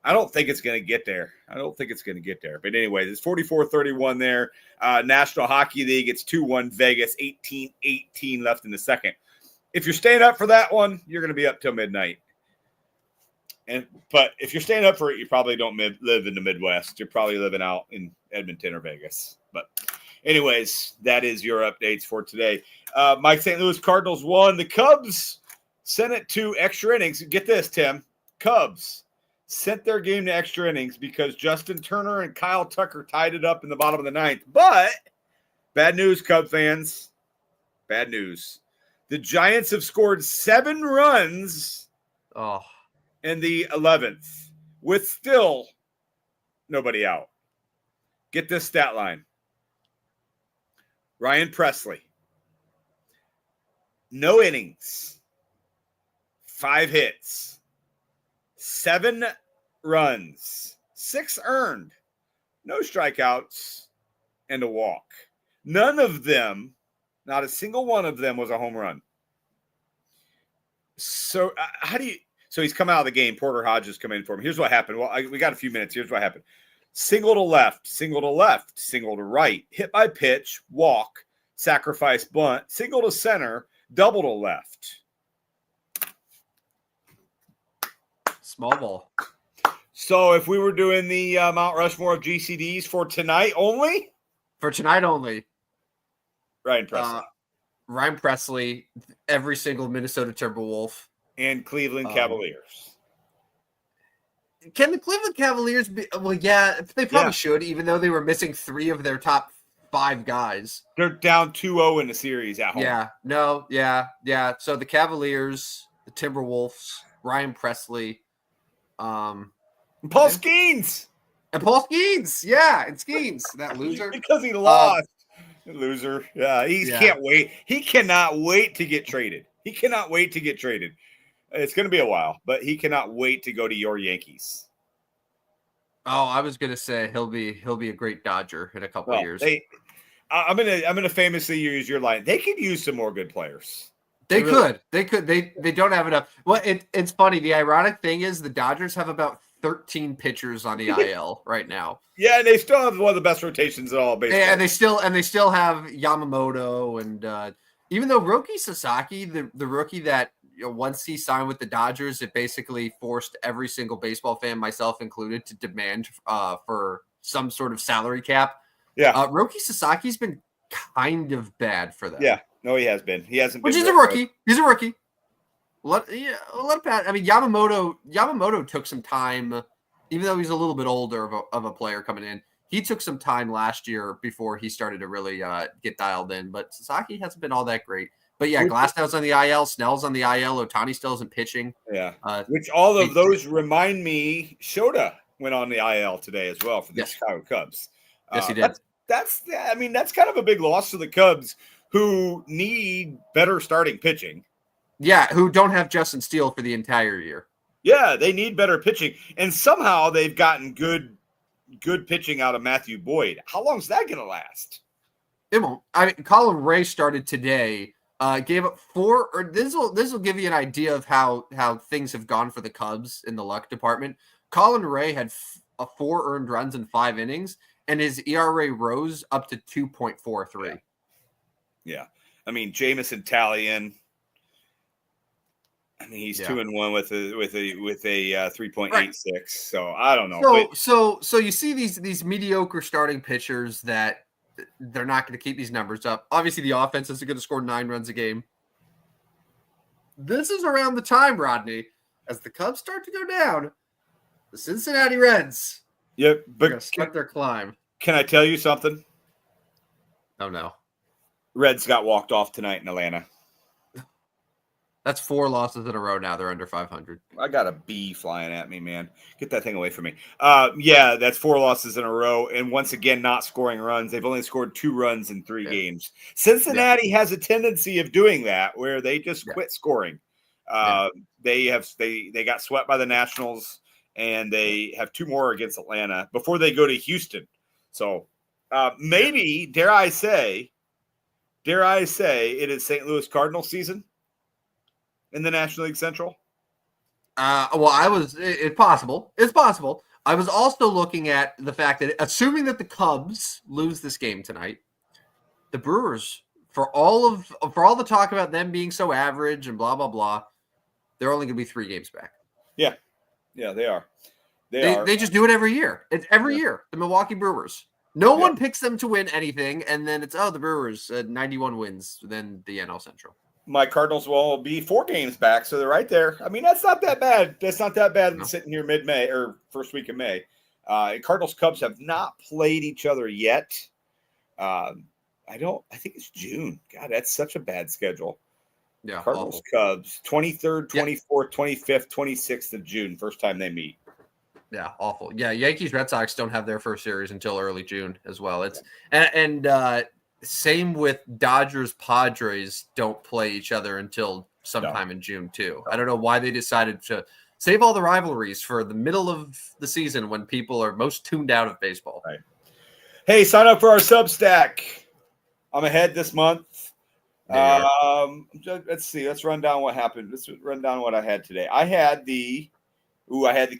B: I don't think it's going to get there. But anyway, it's 44-31 there. National Hockey League, it's 2-1 Vegas, 18-18 left in the second. If you're staying up for that one, you're going to be up till midnight. But if you're staying up for it, you probably don't live in the Midwest. You're probably living out in Edmonton or Vegas. But anyways, that is your updates for today. Mike St. Louis Cardinals won. The Cubs sent it to extra innings. Get this, Tim. Cubs sent their game to extra innings because Justin Turner and Kyle Tucker tied it up in the bottom of the ninth. But bad news, Cub fans. Bad news. The Giants have scored 7 runs in the 11th with still nobody out. Get this stat line. Ryan Presley. No innings. 5 hits. 7 runs. 6 earned. No strikeouts. And a walk. None of them, not a single one of them, was a home run. So So he's come out of the game. Porter Hodges come in for him. Here's what happened. Well, we got a few minutes. Here's what happened. Single to left, single to right, hit by pitch, walk, sacrifice bunt, single to center, double to left.
A: Small ball.
B: So if we were doing the Mount Rushmore of GCDs for tonight only?
A: For tonight only.
B: Ryan
A: Presley, every single Minnesota Timberwolf.
B: And Cleveland Cavaliers.
A: Can the Cleveland Cavaliers be? Well, yeah, they probably should, even though they were missing 3 of their top 5 guys.
B: They're down 2-0 in the series at home.
A: Yeah. So the Cavaliers, the Timberwolves, Ryan Presley,
B: Paul Skeens.
A: And Paul Skeens. Yeah, it's Skeens, that loser.
B: Because he lost. Loser. Yeah, can't wait. He cannot wait to get traded. It's going to be a while, but he cannot wait to go to your Yankees.
A: Oh, I was going to say he'll be a great Dodger in a couple of years.
B: I'm gonna famously use your line. They could use some more good players.
A: They could. They don't have enough. Well, it's funny. The ironic thing is the Dodgers have about 13 pitchers on the IL right now.
B: Yeah, and they still have one of the best rotations in all baseball.
A: Yeah, and they still have Yamamoto and even though Roki Sasaki, the rookie that once he signed with the Dodgers, it basically forced every single baseball fan, myself included, to demand for some sort of salary cap.
B: Yeah.
A: Roki Sasaki's been kind of bad for them.
B: Yeah. No, he has been. He hasn't been.
A: Which is a rookie. Good. He's a rookie. Let Pat. I mean, Yamamoto took some time, even though he's a little bit older of a player coming in. He took some time last year before he started to really get dialed in. But Sasaki hasn't been all that great. But yeah, Glasnow's on the IL, Snell's on the IL, Ohtani still isn't pitching.
B: Yeah. Which all of those remind me, Shota went on the IL today as well for the Chicago Cubs.
A: Yes, he did.
B: That's kind of a big loss to the Cubs, who need better starting pitching.
A: Yeah, who don't have Justin Steele for the entire year.
B: Yeah, they need better pitching, and somehow they've gotten good pitching out of Matthew Boyd. How long is that going to last?
A: It won't. I mean, Colin Ray started today. Gave up 4. Or this will give you an idea of how things have gone for the Cubs in the luck department. Colin Ray had 4 earned runs in 5 innings, and his ERA rose up to 2.43.
B: Yeah. I mean, Jamison Talion. I mean, he's 2-1 with a 3.86. Right. So I don't know.
A: So you see these mediocre starting pitchers that they're not going to keep these numbers up. Obviously, the offense is going to score 9 runs a game. This is around the time, Rodney, as the Cubs start to go down. The Cincinnati Reds.
B: Yep,
A: but start their climb.
B: Can I tell you something?
A: Oh no.
B: Reds got walked off tonight in Atlanta.
A: That's 4 losses in a row now. They're under 500.
B: I got a bee flying at me, man. Get that thing away from me. Yeah, that's 4 losses in a row. And once again, not scoring runs. They've only scored 2 runs in 3 games. Cincinnati has a tendency of doing that where they just quit scoring. They got swept by the Nationals, and they have 2 more against Atlanta before they go to Houston. So maybe, dare I say, it is St. Louis Cardinals season in the National League Central?
A: It's possible. It's possible. I was also looking at the fact that, assuming that the Cubs lose this game tonight, the Brewers, for all the talk about them being so average and blah, blah, blah, they're only going to be 3 games back.
B: Yeah. Yeah, they are.
A: They just do it every year. It's every year, the Milwaukee Brewers. No one picks them to win anything, and then it's, the Brewers, 91 wins, then the NL Central.
B: My Cardinals will be 4 games back, so they're right there. I mean, that's not that bad. That's not that bad sitting here mid-May or first week of May. Cardinals Cubs have not played each other yet. I think it's June. God, that's such a bad schedule.
A: Yeah.
B: Cardinals Cubs, 23rd, 24th, 25th, 26th of June, first time they meet.
A: Yeah, awful. Yeah, Yankees Red Sox don't have their first series until early June as well. It's same with Dodgers Padres don't play each other until sometime in June too. I don't know why they decided to save all the rivalries for the middle of the season when people are most tuned out of baseball.
B: Right. Hey, sign up for our Substack. I'm ahead this month. Let's see. Let's run down what happened. Let's run down what I had today. I had the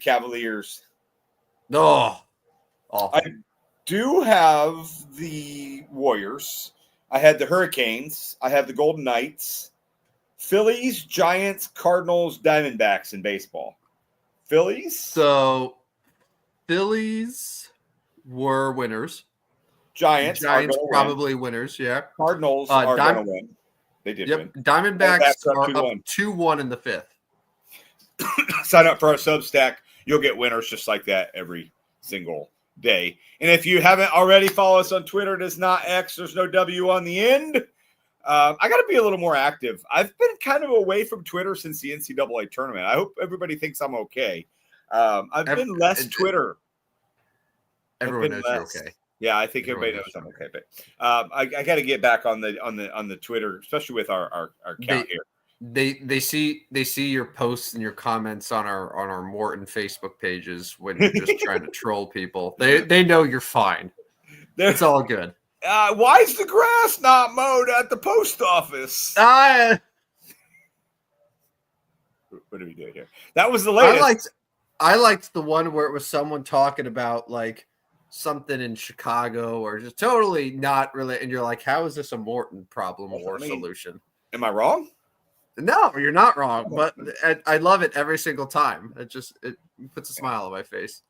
B: Cavaliers.
A: Oh, awful.
B: I do have the Warriors. I had the Hurricanes. I have the Golden Knights. Phillies, Giants, Cardinals, Diamondbacks in baseball. Phillies?
A: So, Phillies were winners.
B: Giants
A: probably winners, yeah.
B: Cardinals are going to win. They did win.
A: Diamondbacks are up 2-1 in the 5th.
B: Sign up for our Substack. You'll get winners just like that every single day. And if you haven't already, follow us on Twitter. It is not X. There's no W on the end. I got to be a little more active. I've been kind of away from Twitter since the NCAA tournament. I hope everybody thinks I'm okay. I've been less Twitter.
A: Everyone knows you're okay.
B: Yeah, I think everybody knows I'm okay. But I got to get back on the Twitter, especially with our account here.
A: They see your posts and your comments on our Morton Facebook pages when you're just trying to troll people. They know you're fine. It's all good.
B: Why is the grass not mowed at the post office?
A: What
B: are we doing here? That was the latest.
A: I liked the one where it was someone talking about like something in Chicago or just totally not really, and you're like, how is this a Morton problem or solution?
B: Am I wrong?
A: No, you're not wrong, but I love it every single time. It puts a smile on my face.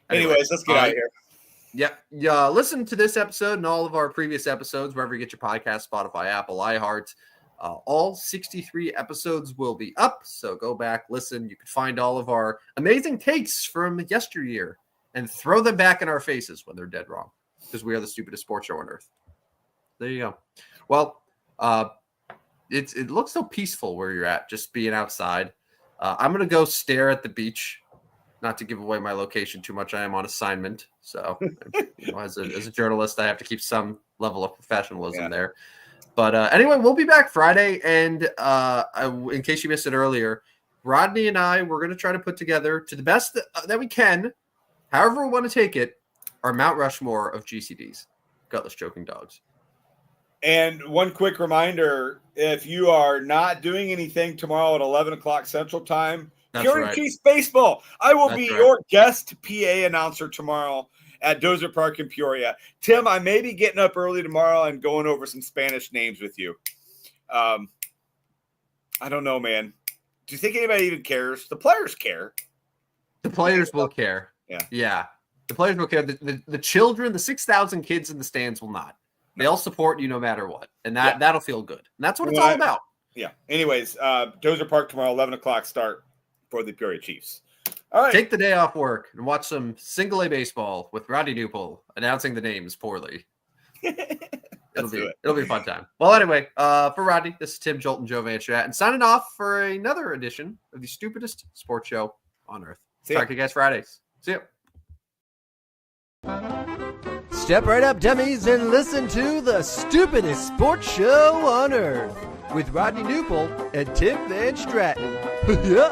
B: Anyways, let's get out of here.
A: Yeah. Listen to this episode and all of our previous episodes wherever you get your podcast, Spotify, Apple, iHeart. All 63 episodes will be up, so go back, listen. You can find all of our amazing takes from yesteryear and throw them back in our faces when they're dead wrong, because we are the stupidest sports show on earth. There you go. Well, it looks so peaceful where you're at, just being outside. I'm going to go stare at the beach, not to give away my location too much. I am on assignment. So as a journalist, I have to keep some level of professionalism there. But anyway, we'll be back Friday. And in case you missed it earlier, Rodney and I, we're going to try to put together, to the best that we can, however we want to take it, our Mount Rushmore of GCDs, gutless choking dogs.
B: And one quick reminder, if you are not doing anything tomorrow at 11 o'clock Central Time, Peoria Chiefs Baseball. I will be your guest PA announcer tomorrow at Dozer Park in Peoria. Tim, I may be getting up early tomorrow and going over some Spanish names with you. I don't know, man. Do you think anybody even cares? The players care.
A: The players will care. Yeah. The players will care. The children, the 6,000 kids in the stands will not. They'll support you no matter what. And that'll feel good. And that's what it's all about.
B: Yeah. Anyways, Dozer Park tomorrow, 11 o'clock start for the Peoria Chiefs. All right.
A: Take the day off work and watch some single-A baseball with Rodney Newpol announcing the names poorly. It'll be a fun time. Well, anyway, for Rodney, this is Tim Jolt and Joe Van Chat, and signing off for another edition of the stupidest sports show on earth. Talk to you guys Fridays. See ya.
C: Step right up, dummies, and listen to the stupidest sports show on earth with Rodney Newpol and Tim Van Stratton. Yeah.